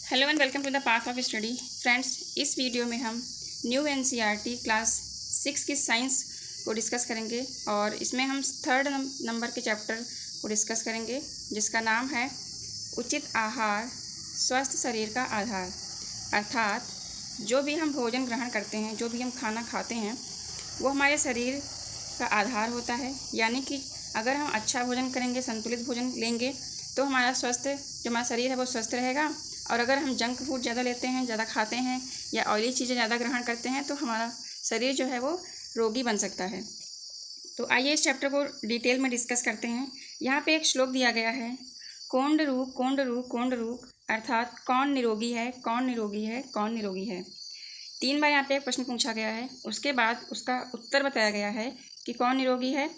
Hello and welcome to the path of study. Friends, इस video में हम new NCERT class 6 की science को डिस्कस करेंगे और इसमें हम थर्ड नंबर के चैप्टर को डिस्कस करेंगे जिसका नाम है उचित आहार स्वस्थ शरीर का आधार। अर्थात जो भी हम भोजन ग्रहण करते हैं, जो भी हम खाना खाते हैं, वो हमारे शरीर का आधार होता है। यानी कि अगर हम अच्छा भोजन करेंगे, संतुलित भोजन लेंगे तो हमारा जो हमारा शरीर है वो स्वस्थ रहेगा। और अगर हम जंक फूड ज़्यादा लेते हैं, ज़्यादा खाते हैं या ऑयली चीज़ें ज़्यादा ग्रहण करते हैं तो हमारा शरीर जो है वो रोगी बन सकता है। तो आइए इस चैप्टर को डिटेल में डिस्कस करते हैं। यहाँ पे एक श्लोक दिया गया है, कोंडरूक कोंडरूक कोंडरूक, अर्थात कौन निरोगी है, कौन निरोगी है, कौन निरोगी है। 3 बार यहाँ पे एक प्रश्न पूछा गया है, उसके बाद उसका उत्तर बताया गया है कि कौन निरोगी है।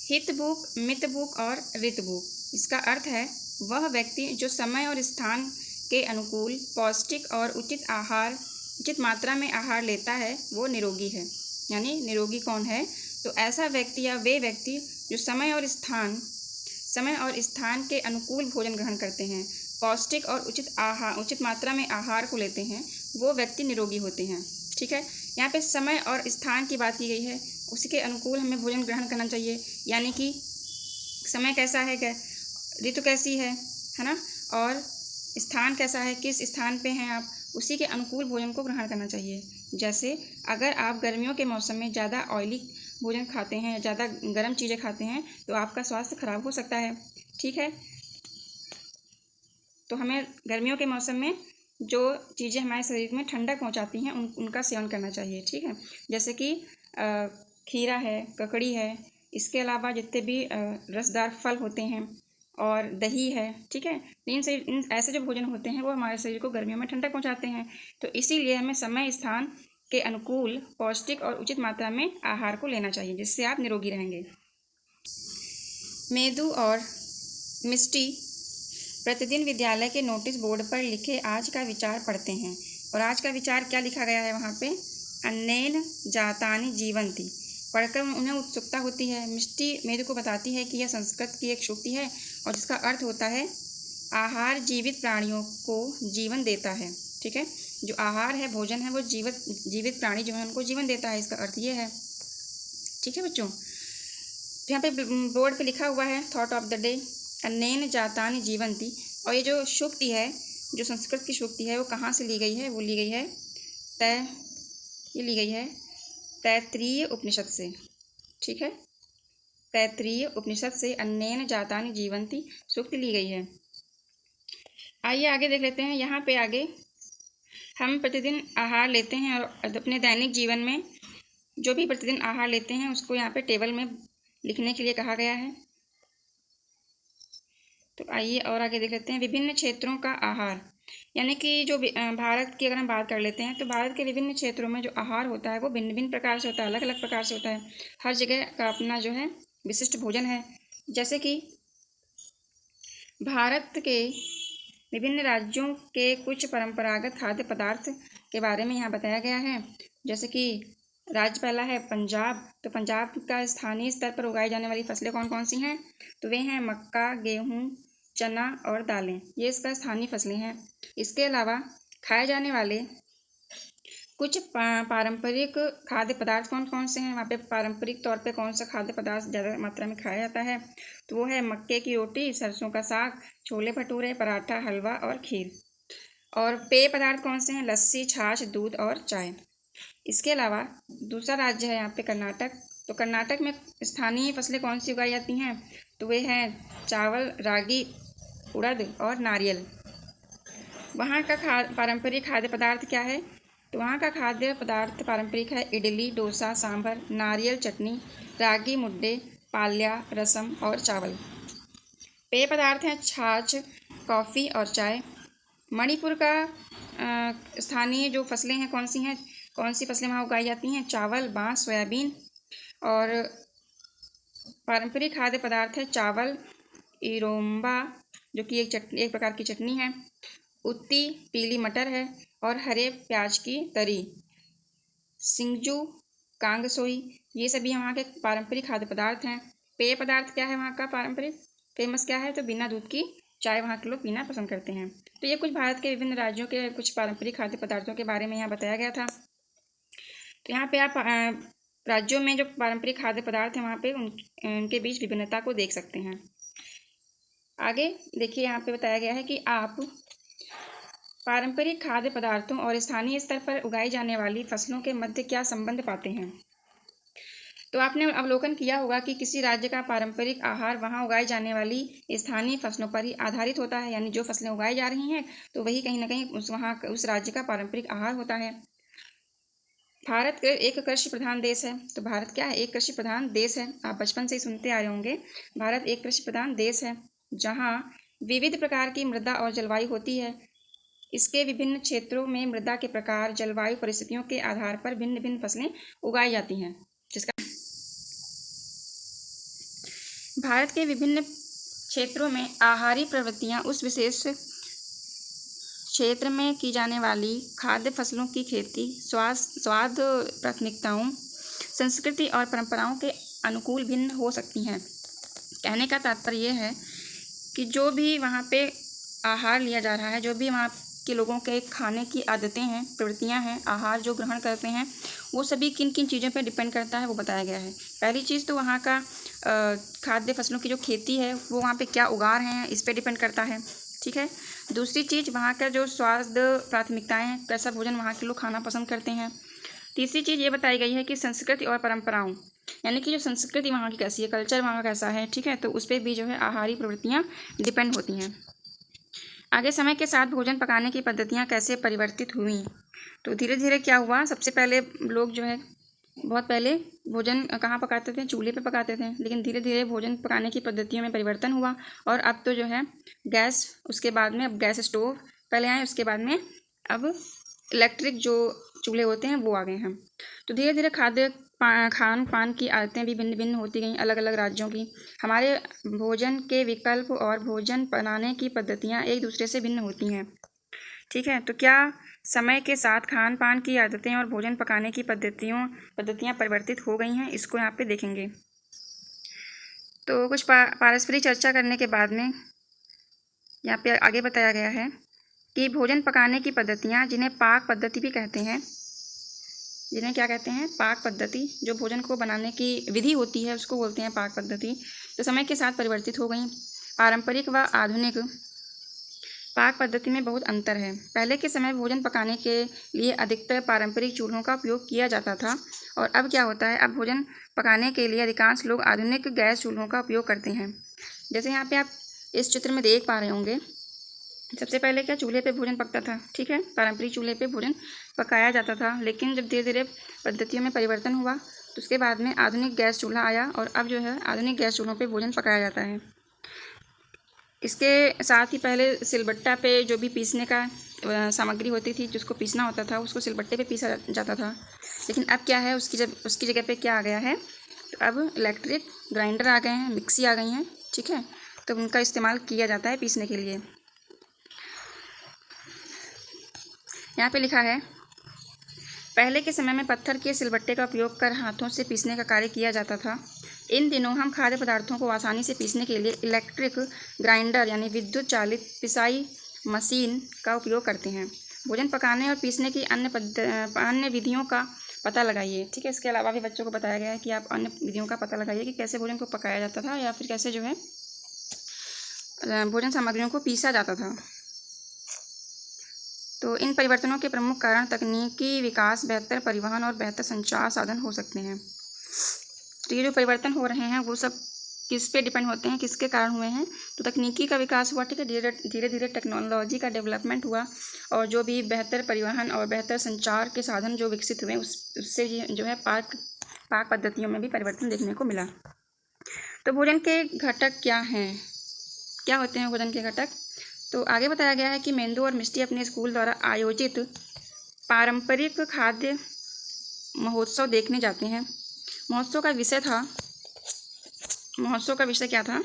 हितभूक, मितभूक और ऋतभूक, इसका अर्थ है वह व्यक्ति जो समय और स्थान के अनुकूल पौष्टिक और उचित मात्रा में आहार लेता है वो निरोगी है। यानी निरोगी कौन है? तो ऐसा व्यक्ति या वे व्यक्ति जो समय और स्थान के अनुकूल भोजन ग्रहण करते हैं, पौष्टिक और उचित मात्रा में आहार को लेते हैं, वो व्यक्ति निरोगी होते हैं। ठीक है, यहाँ पे समय और स्थान की बात की गई है, उसी के अनुकूल हमें भोजन ग्रहण करना चाहिए। यानी कि समय कैसा है, ऋतु कैसी है ना, और स्थान कैसा है, किस स्थान पे हैं आप, उसी के अनुकूल भोजन को ग्रहण करना चाहिए। जैसे अगर आप गर्मियों के मौसम में ज़्यादा ऑयली भोजन खाते हैं, ज़्यादा गर्म चीज़ें खाते हैं तो आपका स्वास्थ्य खराब हो सकता है। ठीक है, तो हमें गर्मियों के मौसम में जो चीज़ें हमारे शरीर में ठंडक पहुंचाती हैं उनका सेवन करना चाहिए। ठीक है, जैसे कि खीरा है, ककड़ी है, इसके अलावा जितने भी रसदार फल होते हैं और दही है। ठीक है, इन ऐसे जो भोजन होते हैं वो हमारे शरीर को गर्मियों में ठंडक पहुंचाते हैं। तो इसीलिए हमें समय स्थान के अनुकूल पौष्टिक और उचित मात्रा में आहार को लेना चाहिए, जिससे आप निरोगी रहेंगे। मेदू और मिष्टी प्रतिदिन विद्यालय के नोटिस बोर्ड पर लिखे आज का विचार पढ़ते हैं। और आज का विचार क्या लिखा गया है वहाँ पे? अन्नेन जातानि जीवंती। पढ़कर उन्हें उत्सुकता होती है। मिष्टी मेदू को बताती है कि यह संस्कृत की एक श्रुति है और जिसका अर्थ होता है आहार जीवित प्राणियों को जीवन देता है। ठीक है, जो आहार है, भोजन है, वो जीवित प्राणी जो है उनको जीवन देता है, इसका अर्थ ये है। ठीक है बच्चों, तो यहाँ पे बोर्ड पे लिखा हुआ है थॉट ऑफ द डे, अन्नेन जातानि जीवंती। और ये जो सूक्ति है, जो संस्कृत की सूक्ति है, वो कहाँ से ली गई है? वो ली गई है तैत्तिरीय उपनिषद से। ठीक है, तैत्तिरीय उपनिषद से अन्नेन जातानि जीवंती सूक्ति ली गई है। आइए आगे देख लेते हैं। यहाँ पे आगे हम प्रतिदिन आहार लेते हैं और अपने दैनिक जीवन में जो भी प्रतिदिन आहार लेते हैं उसको यहाँ पे टेबल में लिखने के लिए कहा गया है। तो आइए और आगे देख लेते हैं। विभिन्न क्षेत्रों का आहार, यानी कि जो भारत की अगर हम बात कर लेते हैं तो भारत के विभिन्न क्षेत्रों में जो आहार होता है वो भिन्न भिन्न प्रकार से होता है, अलग अलग प्रकार से होता है। हर जगह का अपना जो है विशिष्ट भोजन है। जैसे कि भारत के विभिन्न राज्यों के कुछ परंपरागत खाद्य पदार्थ के बारे में यहाँ बताया गया है। जैसे कि राज्य पहला है पंजाब। तो पंजाब का स्थानीय स्तर पर उगाई जाने वाली फसलें कौन कौन सी हैं? तो वे हैं मक्का, गेहूँ, चना और दालें। ये इसका स्थानीय फसलें हैं। इसके अलावा खाए जाने वाले कुछ पारंपरिक खाद्य पदार्थ कौन कौन से हैं? वहाँ पे पारंपरिक तौर पे कौन सा खाद्य पदार्थ ज़्यादा मात्रा में खाया जाता है? तो वो है मक्के की रोटी, सरसों का साग, छोले भटूरे, पराठा, हलवा और खीर। और पेय पदार्थ कौन से हैं? लस्सी, छाछ, दूध और चाय। इसके अलावा दूसरा राज्य है यहाँ पे कर्नाटक। तो कर्नाटक में स्थानीय फसलें कौन सी उगाई जाती हैं? तो वे हैं चावल, रागी, उड़द और नारियल। वहाँ का पारंपरिक खाद्य पदार्थ क्या है? तो वहाँ का खाद्य पदार्थ पारंपरिक है इडली, डोसा, सांभर, नारियल चटनी, रागी मुद्दे, पाल्या, रसम और चावल। पेय पदार्थ हैं छाछ, कॉफ़ी और चाय। मणिपुर का स्थानीय जो फसलें हैं कौन सी फसलें वहाँ उगाई जाती हैं? चावल, बांस, सोयाबीन। और पारंपरिक खाद्य पदार्थ है चावल, इरोम्बा जो कि एक प्रकार की चटनी है, उत्ती पीली मटर है और हरे प्याज की तरी, सिंगजू, कांगसोई, ये सभी वहाँ के पारंपरिक खाद्य पदार्थ हैं। पेय पदार्थ क्या है वहाँ का पारंपरिक फेमस क्या है? तो बिना दूध की चाय वहाँ के लोग पीना पसंद करते हैं। तो ये कुछ भारत के विभिन्न राज्यों के कुछ पारंपरिक खाद्य पदार्थों के बारे में यहाँ बताया गया था। तो यहाँ पे आप राज्यों में जो पारंपरिक खाद्य पदार्थ हैं वहाँ पे उनके बीच विभिन्नता को देख सकते हैं। आगे देखिए, यहाँ पे बताया गया है कि आप पारंपरिक खाद्य पदार्थों और स्थानीय स्तर पर उगाई जाने वाली फसलों के मध्य क्या संबंध पाते हैं। तो आपने अवलोकन किया होगा कि किसी राज्य का पारंपरिक आहार वहाँ उगाई जाने वाली स्थानीय फसलों पर ही आधारित होता है, यानी जो फसलें उगाई जा रही हैं तो वही कहीं ना कहीं उस राज्य का पारंपरिक आहार होता है। भारत एक कृषि प्रधान देश है। तो भारत क्या है? एक कृषि प्रधान देश है। आप बचपन से ही सुनते आ रहे होंगे, भारत एक कृषि प्रधान देश है जहाँ विविध प्रकार की मृदा और जलवायु होती है। इसके विभिन्न क्षेत्रों में मृदा के प्रकार, जलवायु परिस्थितियों के आधार पर भिन्न भिन्न फसलें उगाई जाती हैं। जिसका भारत के विभिन्न क्षेत्रों में आहारी प्रवृत्तियां उस विशेष क्षेत्र में की जाने वाली खाद्य फसलों की खेती, स्वाद प्राथमिकताओं, संस्कृति और परंपराओं के अनुकूल भिन्न हो सकती हैं। कहने का तात्पर्य यह है कि जो भी वहाँ पे आहार लिया जा रहा है, जो भी वहाँ के लोगों के खाने की आदतें हैं, प्रवृत्तियाँ हैं, आहार जो ग्रहण करते हैं, वो सभी किन किन चीज़ों पे डिपेंड करता है वो बताया गया है। पहली चीज़ तो वहाँ का खाद्य फसलों की जो खेती है वो वहाँ पे क्या उगा रहे हैं इस पे डिपेंड करता है, ठीक है। दूसरी चीज़ वहाँ का जो स्वास्थ्य प्राथमिकताएँ हैं, कैसा भोजन वहाँ के लोग खाना पसंद करते हैं। तीसरी चीज़ ये बताई गई है कि संस्कृति और परंपराओं, यानी कि जो संस्कृति वहाँ की कैसी है, कल्चर वहाँ का कैसा है, ठीक है। तो उस पर भी जो है आहारी प्रवृत्तियाँ डिपेंड होती हैं। आगे समय के साथ भोजन पकाने की पद्धतियाँ कैसे परिवर्तित हुई। तो धीरे धीरे क्या हुआ, सबसे पहले लोग जो है बहुत पहले भोजन कहाँ पकाते थे, चूल्हे पे पकाते थे, लेकिन धीरे धीरे भोजन पकाने की पद्धतियों में परिवर्तन हुआ और अब तो जो है गैस, उसके बाद में अब गैस स्टोव पहले आए, उसके बाद में अब इलेक्ट्रिक जो चूल्हे होते हैं वो आ गए हैं। तो धीरे धीरे खान पान की आदतें भी भिन्न भिन्न होती गई अलग अलग राज्यों की। हमारे भोजन के विकल्प और भोजन बनाने की पद्धतियाँ एक दूसरे से भिन्न होती हैं, ठीक है। तो क्या समय के साथ खान पान की आदतें और भोजन पकाने की पद्धतियाँ परिवर्तित हो गई हैं, इसको यहाँ पे देखेंगे। तो कुछ पारस्परिक चर्चा करने के बाद में यहाँ पे आगे बताया गया है कि भोजन पकाने की पद्धतियाँ, जिन्हें पाक पद्धति भी कहते हैं, जिन्हें क्या कहते हैं, पाक पद्धति, जो भोजन को बनाने की विधि होती है उसको बोलते हैं पाक पद्धति। तो समय के साथ परिवर्तित हो गई। पारंपरिक व आधुनिक पाक पद्धति में बहुत अंतर है। पहले के समय भोजन पकाने के लिए अधिकतर पारंपरिक चूल्हों का उपयोग किया जाता था और अब क्या होता है, अब भोजन पकाने के लिए अधिकांश लोग आधुनिक गैस चूल्हों का उपयोग करते हैं। जैसे यहाँ पे आप इस चित्र में देख पा रहे होंगे, सबसे पहले क्या चूल्हे पे भोजन पकता था, ठीक है, पारंपरिक चूल्हे पे भोजन पकाया जाता था। लेकिन जब धीरे धीरे पद्धतियों में परिवर्तन हुआ तो उसके बाद में आधुनिक गैस चूल्हा आया और अब जो है आधुनिक गैस चूल्हों पे भोजन पकाया जाता है। इसके साथ ही पहले सिलबट्टा पे जो भी पीसने का सामग्री होती थी, जिसको पीसना होता था, उसको सिलबट्टे पे पीसा जाता था। लेकिन अब क्या है, उसकी जगह पे क्या आ गया है, तो अब इलेक्ट्रिक ग्राइंडर आ गए हैं, मिक्सी आ गई हैं, ठीक है। तो उनका इस्तेमाल किया जाता है पीसने के लिए। यहाँ पे लिखा है, पहले के समय में पत्थर के सिलबट्टे का उपयोग कर हाथों से पीसने का कार्य किया जाता था। इन दिनों हम खाद्य पदार्थों को आसानी से पीसने के लिए इलेक्ट्रिक ग्राइंडर यानी विद्युत चालित पिसाई मशीन का उपयोग करते हैं। भोजन पकाने और पीसने की अन्य विधियों का पता लगाइए, ठीक है। इसके अलावा भी बच्चों को बताया गया है कि आप अन्य विधियों का पता लगाइए कि कैसे भोजन को पकाया जाता था या फिर कैसे जो है भोजन सामग्रियों को पीसा जाता था। तो इन परिवर्तनों के प्रमुख कारण तकनीकी विकास, बेहतर परिवहन और बेहतर संचार साधन हो सकते हैं। तो ये जो परिवर्तन हो रहे हैं वो सब किस पे डिपेंड होते हैं, किसके कारण हुए हैं, तो तकनीकी का विकास हुआ, ठीक है। धीरे धीरे टेक्नोलॉजी का डेवलपमेंट हुआ और जो भी बेहतर परिवहन और बेहतर संचार के साधन जो विकसित हुए उससे जो है पाक पद्धतियों में भी परिवर्तन देखने को मिला। तो भोजन के घटक क्या हैं, क्या होते हैं भोजन के घटक। तो आगे बताया गया है कि मेंदू और मिष्टी अपने स्कूल द्वारा आयोजित पारंपरिक खाद्य महोत्सव देखने जाते हैं। महोत्सव का विषय क्या था,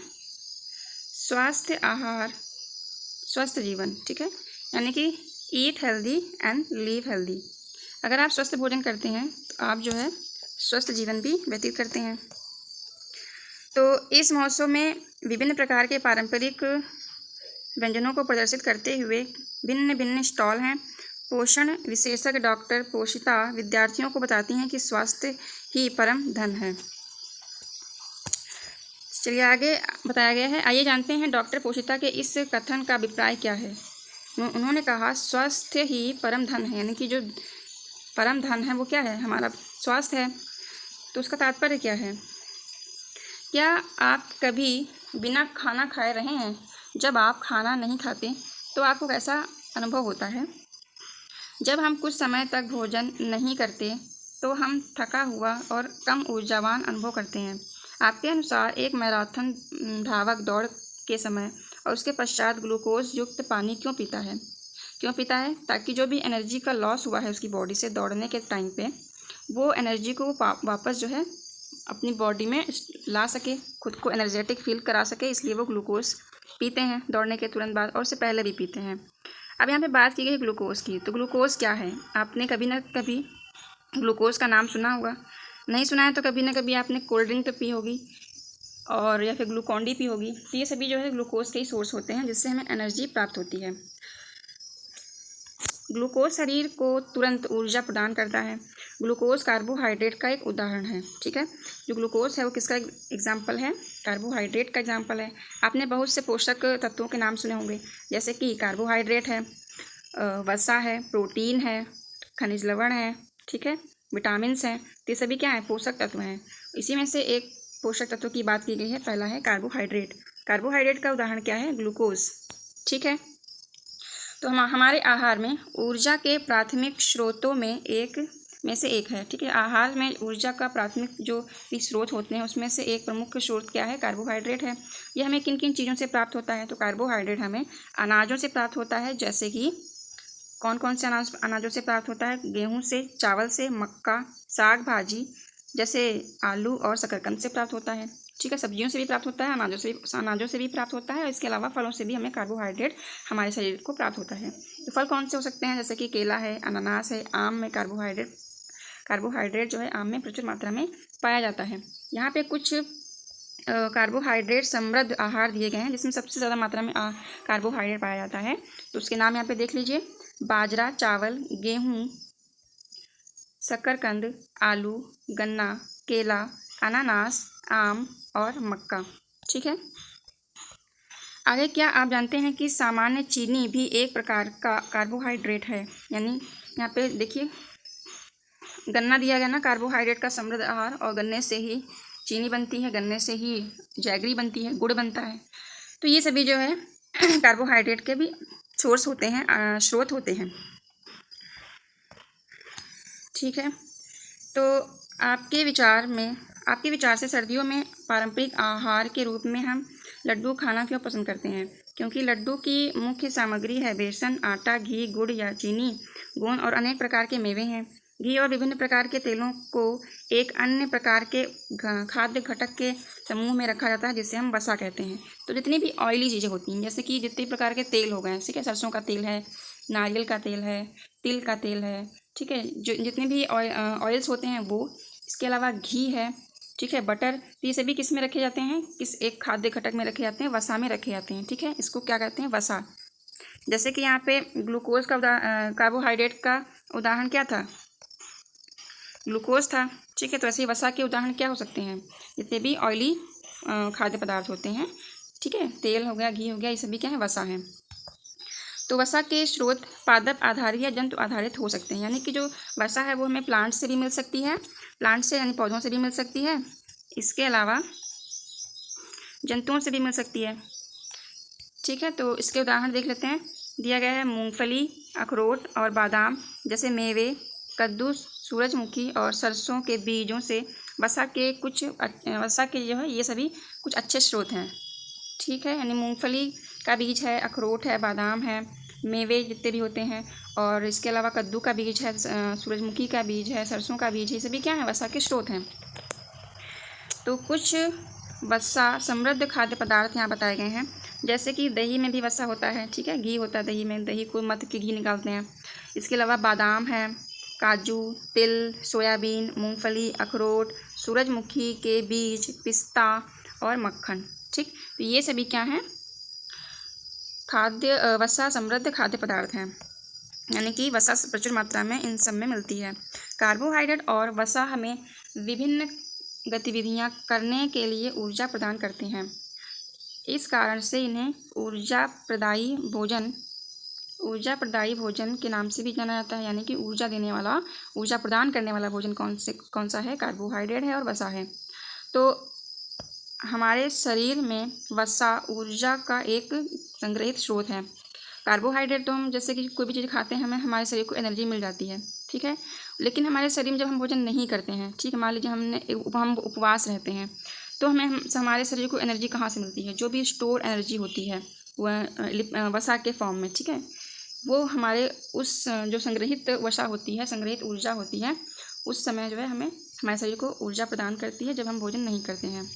स्वास्थ्य आहार स्वस्थ जीवन, ठीक है, यानी कि eat healthy and live healthy. अगर आप स्वस्थ भोजन करते हैं तो आप जो है स्वस्थ जीवन भी व्यतीत करते हैं। तो इस महोत्सव में विभिन्न प्रकार के पारंपरिक व्यंजनों को प्रदर्शित करते हुए भिन्न भिन्न स्टॉल हैं। पोषण विशेषज्ञ डॉक्टर पोषिता विद्यार्थियों को बताती हैं कि स्वास्थ्य ही परम धन है। चलिए आगे बताया गया है। आइए जानते हैं डॉक्टर पोषिता के इस कथन का अभिप्राय क्या है। उन्होंने कहा स्वास्थ्य ही परम धन है, यानी कि जो परम धन है वो क्या है, हमारा स्वास्थ्य है। तो उसका तात्पर्य क्या है? क्या आप कभी बिना खाना खाए रहे हैं? जब आप खाना नहीं खाते तो आपको कैसा अनुभव होता है? जब हम कुछ समय तक भोजन नहीं करते तो हम थका हुआ और कम ऊर्जावान अनुभव करते हैं। आपके अनुसार एक मैराथन धावक दौड़ के समय और उसके पश्चात ग्लूकोज युक्त पानी क्यों पीता है? ताकि जो भी एनर्जी का लॉस हुआ है उसकी बॉडी से दौड़ने के टाइम पे, वो एनर्जी को वापस जो है अपनी बॉडी में ला सके, खुद को एनर्जेटिक फील करा सके, इसलिए वो ग्लूकोज पीते हैं दौड़ने के तुरंत बाद और उससे पहले भी पीते हैं। अब यहाँ पे बात की गई ग्लूकोज की, तो ग्लूकोज क्या है? आपने कभी ना कभी ग्लूकोज का नाम सुना होगा। नहीं सुना है तो कभी ना कभी आपने कोल्ड ड्रिंक तो पी होगी और या फिर ग्लूकॉन डी पी होगी। तो ये सभी जो है ग्लूकोज के ही सोर्स होते हैं जिससे हमें एनर्जी प्राप्त होती है। ग्लूकोज शरीर को तुरंत ऊर्जा प्रदान करता है। ग्लूकोज कार्बोहाइड्रेट का एक उदाहरण है। ठीक है, जो ग्लूकोज है वो किसका एग्जाम्पल है? कार्बोहाइड्रेट का एग्जाम्पल है। आपने बहुत से पोषक तत्वों के नाम सुने होंगे, जैसे कि कार्बोहाइड्रेट है, वसा है, प्रोटीन है, खनिज लवण है, ठीक है, विटामिन्स हैं। तो ये सभी क्या है? पोषक तत्व हैं। इसी में से एक पोषक तत्व की बात की गई है, पहला है कार्बोहाइड्रेट। कार्बोहाइड्रेट का उदाहरण क्या है? ग्लूकोज। ठीक है, तो हमारे आहार में ऊर्जा के प्राथमिक स्रोतों में से एक है। ठीक है, आहार में ऊर्जा का प्राथमिक जो भी स्रोत होते हैं उसमें से एक प्रमुख स्रोत क्या है? कार्बोहाइड्रेट है। ये हमें किन किन चीज़ों से प्राप्त होता है? तो कार्बोहाइड्रेट हमें अनाजों से प्राप्त होता है। जैसे कि कौन कौन से अनाजों से प्राप्त होता है? गेहूँ से, चावल से, मक्का, साग भाजी जैसे आलू और शकरकंद से प्राप्त होता है। ठीक है, सब्जियों से भी प्राप्त होता है, अनाजों से भी प्राप्त होता है और इसके अलावा फलों से भी हमें कार्बोहाइड्रेट हमारे शरीर को प्राप्त होता है। तो फल कौन से हो सकते हैं? जैसे कि केला है, अनानास है। आम में कार्बोहाइड्रेट जो है आम में प्रचुर मात्रा में पाया जाता है। यहाँ पे कुछ कार्बोहाइड्रेट समृद्ध आहार दिए गए हैं जिसमें सबसे ज़्यादा मात्रा में कार्बोहाइड्रेट पाया जाता है। तो उसके नाम यहाँ पे देख लीजिए, बाजरा, चावल, गेहूँ, शकरकंद, आलू, गन्ना, केला, अनानास, आम और मक्का। ठीक है, आगे क्या आप जानते हैं कि सामान्य चीनी भी एक प्रकार का कार्बोहाइड्रेट है? यानी यहाँ पे देखिए गन्ना दिया गया ना, कार्बोहाइड्रेट का समृद्ध आहार, और गन्ने से ही चीनी बनती है, गन्ने से ही जैगरी बनती है, गुड़ बनता है। तो ये सभी जो है कार्बोहाइड्रेट के भी सोर्स होते हैं, स्रोत होते हैं। ठीक है, तो आपके विचार से सर्दियों में पारंपरिक आहार के रूप में हम लड्डू खाना क्यों पसंद करते हैं? क्योंकि लड्डू की मुख्य सामग्री है बेसन, आटा, घी, गुड़ या चीनी, गोंद और अनेक प्रकार के मेवे हैं। घी और विभिन्न प्रकार के तेलों को एक अन्य प्रकार के खाद्य घटक के समूह में रखा जाता है जिसे हम वसा कहते हैं। तो जितनी भी ऑयली चीज़ें होती हैं, जैसे कि जितने प्रकार के तेल हो गए, ठीक है, सरसों का तेल है, नारियल का तेल है, तिल का तेल है, ठीक है, जो जितने भी ऑयल्स होते हैं वो, इसके अलावा घी है, ठीक है, बटर, तो ये सभी किस में रखे जाते हैं? किस एक खाद्य घटक में रखे जाते हैं? वसा में रखे जाते हैं। ठीक है, इसको क्या कहते हैं? वसा। जैसे कि यहाँ पे ग्लूकोज का कार्बोहाइड्रेट का उदाहरण क्या था? ग्लूकोज था। ठीक है, तो ऐसे ही वसा के उदाहरण क्या हो सकते हैं? जितने भी ऑयली खाद्य पदार्थ होते हैं, ठीक है, तेल हो गया, घी हो गया, ये सभी क्या है? वसा है। तो वसा के स्रोत पादप आधारित या जंतु आधारित हो सकते हैं, यानी कि जो वसा है वो हमें प्लांट से भी मिल सकती है, प्लांट से यानी पौधों से भी मिल सकती है, इसके अलावा जंतुओं से भी मिल सकती है। ठीक है, तो इसके उदाहरण देख लेते हैं। दिया गया है मूंगफली, अखरोट और बादाम जैसे मेवे, कद्दू, सूरजमुखी और सरसों के बीजों से वसा के जो है ये सभी कुछ अच्छे स्रोत हैं। ठीक है, यानी मूंगफली का बीज है, अखरोट है, बादाम है, मेवे जितने भी होते हैं, और इसके अलावा कद्दू का बीज है, सूरजमुखी का बीज है, सरसों का बीज है, ये सभी क्या है? वसा के स्रोत हैं। तो कुछ वसा समृद्ध खाद्य पदार्थ यहाँ बताए गए हैं, जैसे कि दही में भी वसा होता है। ठीक है, घी होता है दही में, दही को मथ के घी निकालते हैं। इसके अलावा बादाम है, काजू, तिल, सोयाबीन, मूंगफली, अखरोट, सूरजमुखी के बीज, पिस्ता और मक्खन। ठीक, तो ये सभी क्या हैं? वसा समृद्ध खाद्य पदार्थ हैं, यानी कि वसा प्रचुर मात्रा में इन सब में मिलती है। कार्बोहाइड्रेट और वसा हमें विभिन्न गतिविधियां करने के लिए ऊर्जा प्रदान करते हैं। इस कारण से इन्हें ऊर्जा प्रदायी भोजन के नाम से भी जाना जाता है, यानी कि ऊर्जा प्रदान करने वाला भोजन कौन सा है? कार्बोहाइड्रेट है और वसा है। तो हमारे शरीर में वसा ऊर्जा का एक संग्रहित स्रोत है। कार्बोहाइड्रेट तो हम जैसे कि कोई भी चीज़ खाते हैं हमें हमारे शरीर को एनर्जी मिल जाती है, ठीक है। लेकिन हमारे शरीर में जब हम भोजन नहीं करते हैं, ठीक है, मान लीजिए हम उपवास रहते हैं, तो हमारे शरीर को एनर्जी कहाँ से मिलती है? जो भी स्टोर एनर्जी होती है वह वसा के फॉर्म में, ठीक है, वो हमारे उस जो संग्रहित वसा होती है, संग्रहित ऊर्जा होती है, उस समय जो है हमें हमारे शरीर को ऊर्जा प्रदान करती है जब हम भोजन नहीं करते हैं।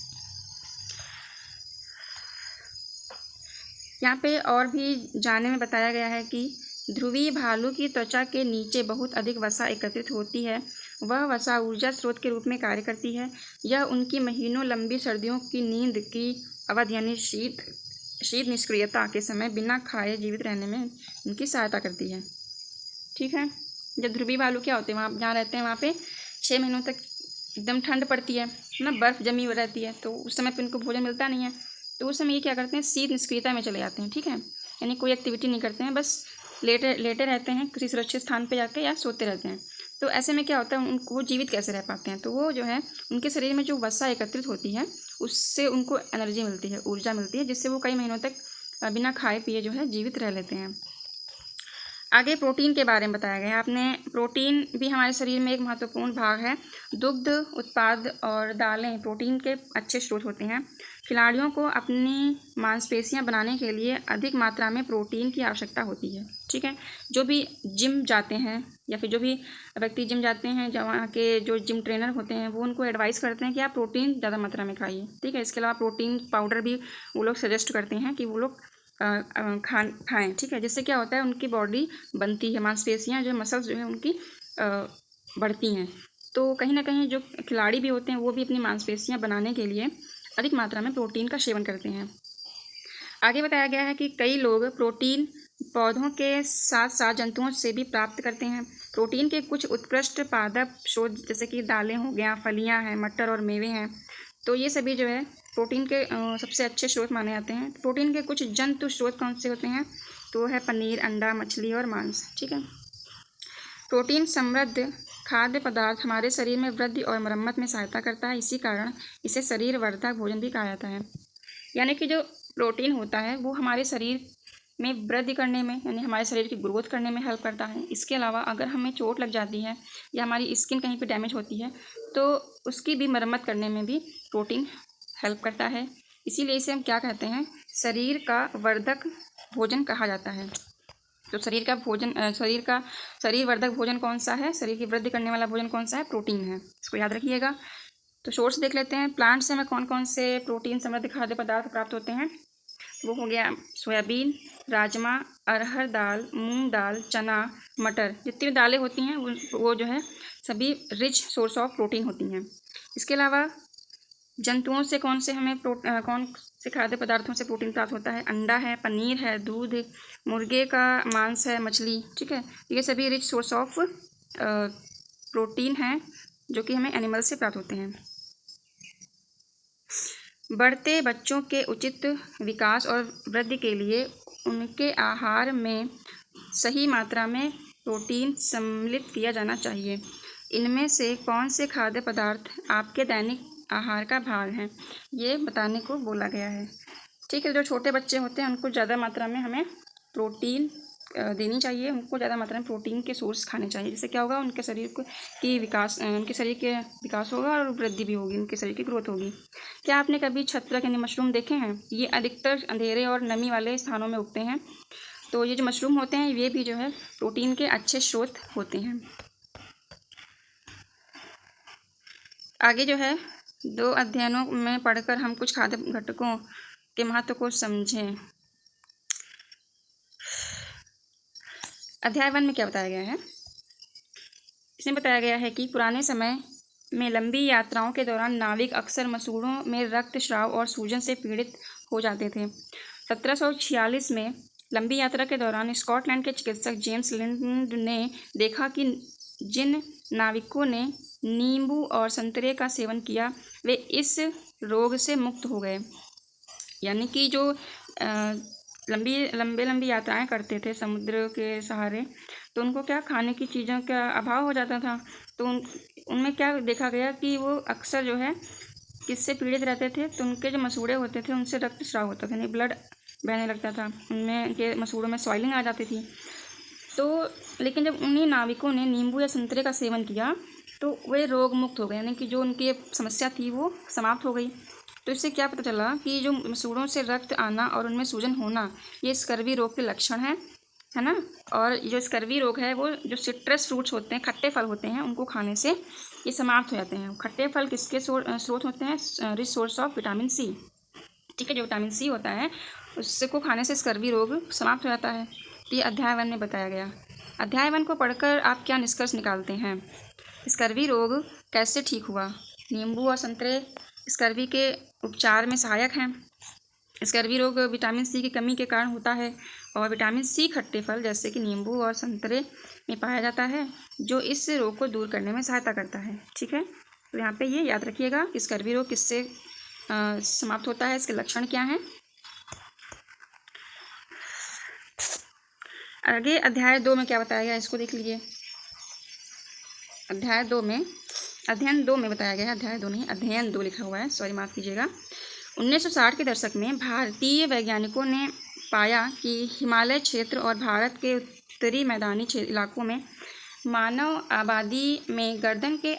यहाँ पे और भी जानने में बताया गया है कि ध्रुवीय भालू की त्वचा के नीचे बहुत अधिक वसा एकत्रित होती है। वह वसा ऊर्जा स्रोत के रूप में कार्य करती है। यह उनकी महीनों लंबी सर्दियों की नींद की अवधि यानी शीत निष्क्रियता के समय बिना खाए जीवित रहने में उनकी सहायता करती है, ठीक है। जब ध्रुवीय भालू क्या होते हैं, वहाँ जहाँ रहते हैं वहाँ पे 6 महीनों तक एकदम ठंड पड़ती है ना, बर्फ़ जमी हुई रहती है, तो उस समय पे उनको भोजन मिलता नहीं है। तो उस समय ये क्या करते हैं? शीत निष्क्रियता में चले जाते हैं, ठीक है, यानी कोई एक्टिविटी नहीं करते हैं, बस लेटे रहते हैं किसी सुरक्षित स्थान पे जाके, या सोते रहते हैं। तो ऐसे में क्या होता है, उनको वो जीवित कैसे रह पाते हैं? तो वो जो है उनके शरीर में जो वसा एकत्रित होती है उससे उनको एनर्जी मिलती है, ऊर्जा मिलती है, जिससे वो कई महीनों तक बिना खाए पिए जो है जीवित रह लेते हैं। आगे प्रोटीन के बारे में बताया गया है आपने। प्रोटीन भी हमारे शरीर में एक महत्वपूर्ण भाग है। दुग्ध उत्पाद और दालें प्रोटीन के अच्छे स्रोत होते हैं। खिलाड़ियों को अपनी मांसपेशियां बनाने के लिए अधिक मात्रा में प्रोटीन की आवश्यकता होती है, ठीक है। जो भी जिम जाते हैं या फिर जो भी व्यक्ति जिम जाते हैं, वहाँ के जो जिम ट्रेनर होते हैं वो उनको एडवाइस करते हैं कि आप प्रोटीन ज़्यादा मात्रा में खाइए, ठीक है। इसके अलावा प्रोटीन पाउडर भी वो लोग सजेस्ट करते हैं कि वो लोग खाएँ, ठीक है, जिससे क्या होता है उनकी बॉडी बनती है, मांसपेशियाँ जो मसल्स जो है उनकी बढ़ती हैं। तो कहीं ना कहीं जो खिलाड़ी भी होते हैं वो भी अपनी मांसपेशियाँ बनाने के लिए अधिक मात्रा में प्रोटीन का सेवन करते हैं। आगे बताया गया है कि कई लोग प्रोटीन पौधों के साथ साथ जंतुओं से भी प्राप्त करते हैं। प्रोटीन के कुछ उत्कृष्ट पादप स्रोत जैसे कि दालें हो गया, फलियां हैं, मटर और मेवे हैं, तो ये सभी जो है प्रोटीन के सबसे अच्छे स्रोत माने जाते हैं। प्रोटीन के कुछ जंतु स्रोत कौन से होते हैं? तो है पनीर, अंडा, मछली और मांस, ठीक है। प्रोटीन समृद्ध खाद्य पदार्थ हमारे शरीर में वृद्धि और मरम्मत में सहायता करता है। इसी कारण इसे शरीर वर्धक भोजन भी कहा जाता है। यानी कि जो प्रोटीन होता है वो हमारे शरीर में वृद्धि करने में, यानी हमारे शरीर की ग्रोथ करने में हेल्प करता है। इसके अलावा अगर हमें चोट लग जाती है या हमारी स्किन कहीं पे डैमेज होती है तो उसकी भी मरम्मत करने में भी प्रोटीन हेल्प करता है। इसीलिए इसे हम क्या कहते हैं? शरीर का वर्धक भोजन कहा जाता है। तो शरीर वर्धक भोजन कौन सा है? शरीर की वृद्धि करने वाला भोजन कौन सा है? प्रोटीन है, इसको याद रखिएगा। तो सोर्स देख लेते हैं। प्लांट से हमें कौन कौन से प्रोटीन समृद्ध खाद्य पदार्थ प्राप्त होते हैं? वो हो गया सोयाबीन, राजमा, अरहर दाल, मूंग दाल, चना, मटर, जितनी भी दालें होती हैं वो जो है सभी रिच सोर्स ऑफ प्रोटीन होती हैं। इसके अलावा जंतुओं से कौन से खाद्य पदार्थों से प्रोटीन प्राप्त होता है? अंडा है, पनीर है, दूध, मुर्गे का मांस है, मछली, ठीक है। ये सभी रिच सोर्स ऑफ प्रोटीन हैं जो कि हमें एनिमल से प्राप्त होते हैं। बढ़ते बच्चों के उचित विकास और वृद्धि के लिए उनके आहार में सही मात्रा में प्रोटीन सम्मिलित किया जाना चाहिए। इनमें से कौन से खाद्य पदार्थ आपके दैनिक आहार का भाग हैं, ये बताने को बोला गया है, ठीक है। जो छोटे बच्चे होते हैं उनको ज़्यादा मात्रा में हमें प्रोटीन देनी चाहिए, उनको ज़्यादा मात्रा में प्रोटीन के सोर्स खाने चाहिए। जिससे क्या होगा? उनके शरीर के विकास होगा और वृद्धि भी होगी, उनके शरीर की ग्रोथ होगी। क्या आपने कभी छत्रक यानी मशरूम देखे हैं? ये अधिकतर अंधेरे और नमी वाले स्थानों में उगते हैं। तो ये जो मशरूम होते हैं ये भी जो है प्रोटीन के अच्छे स्रोत होते हैं। आगे जो है 2 अध्ययनों में पढ़कर हम कुछ खाद्य घटकों के महत्व को समझें। अध्याय 1 में क्या बताया गया है? इसमें बताया गया है कि पुराने समय में लंबी यात्राओं के दौरान नाविक अक्सर मसूड़ों में रक्तस्राव और सूजन से पीड़ित हो जाते थे। 1746 में लंबी यात्रा के दौरान स्कॉटलैंड के चिकित्सक जेम्स लिंड ने देखा कि जिन नाविकों ने नींबू और संतरे का सेवन किया वे इस रोग से मुक्त हो गए। यानी कि जो लंबी यात्राएं करते थे समुद्र के सहारे, तो उनको क्या खाने की चीज़ों का अभाव हो जाता था। तो उनमें क्या देखा गया कि वो अक्सर जो है किससे पीड़ित रहते थे, तो उनके जो मसूड़े होते थे उनसे रक्तस्राव होता था, यानी ब्लड बहने लगता था, उनमें के मसूड़ों में स्वेलिंग आ जाती थी। तो लेकिन जब उन्हीं नाविकों ने नींबू या संतरे का सेवन किया तो वे रोग मुक्त हो गए, यानी कि जो उनकी समस्या थी वो समाप्त हो गई। तो इससे क्या पता चला कि जो मसूड़ों से रक्त आना और उनमें सूजन होना ये स्कर्वी रोग के लक्षण है ना। और जो स्कर्वी रोग है वो जो सिट्रस फ्रूट्स होते हैं, खट्टे फल होते हैं, उनको खाने से ये समाप्त हो जाते हैं। खट्टे फल किसके स्रोत होते हैं? Rich source of vitamin C. ठीक है, जो विटामिन सी होता है उससे को खाने से स्कर्वी रोग समाप्त हो जाता है। तो ये अध्याय 1 में बताया गया। अध्याय 1 को पढ़कर आप क्या निष्कर्ष निकालते हैं? स्कर्वी रोग कैसे ठीक हुआ? नींबू और संतरे स्कर्वी के उपचार में सहायक हैं। स्कर्वी रोग विटामिन सी की कमी के कारण होता है और विटामिन सी खट्टे फल जैसे कि नींबू और संतरे में पाया जाता है, जो इस रोग को दूर करने में सहायता करता है। ठीक है, तो यहाँ पे ये याद रखिएगा कि स्कर्वी रोग किससे समाप्त होता है, इसके लक्षण क्या हैं। आगे अध्याय 2 में क्या बताया गया इसको देख लीजिए। अध्याय 2 में अध्ययन 2 में बताया गया है, अध्याय 2 नहीं, अध्ययन 2 लिखा हुआ है, सॉरी माफ़ कीजिएगा। 1960 के दशक में भारतीय वैज्ञानिकों ने पाया कि हिमालय क्षेत्र और भारत के उत्तरी मैदानी इलाकों में मानव आबादी में गर्दन के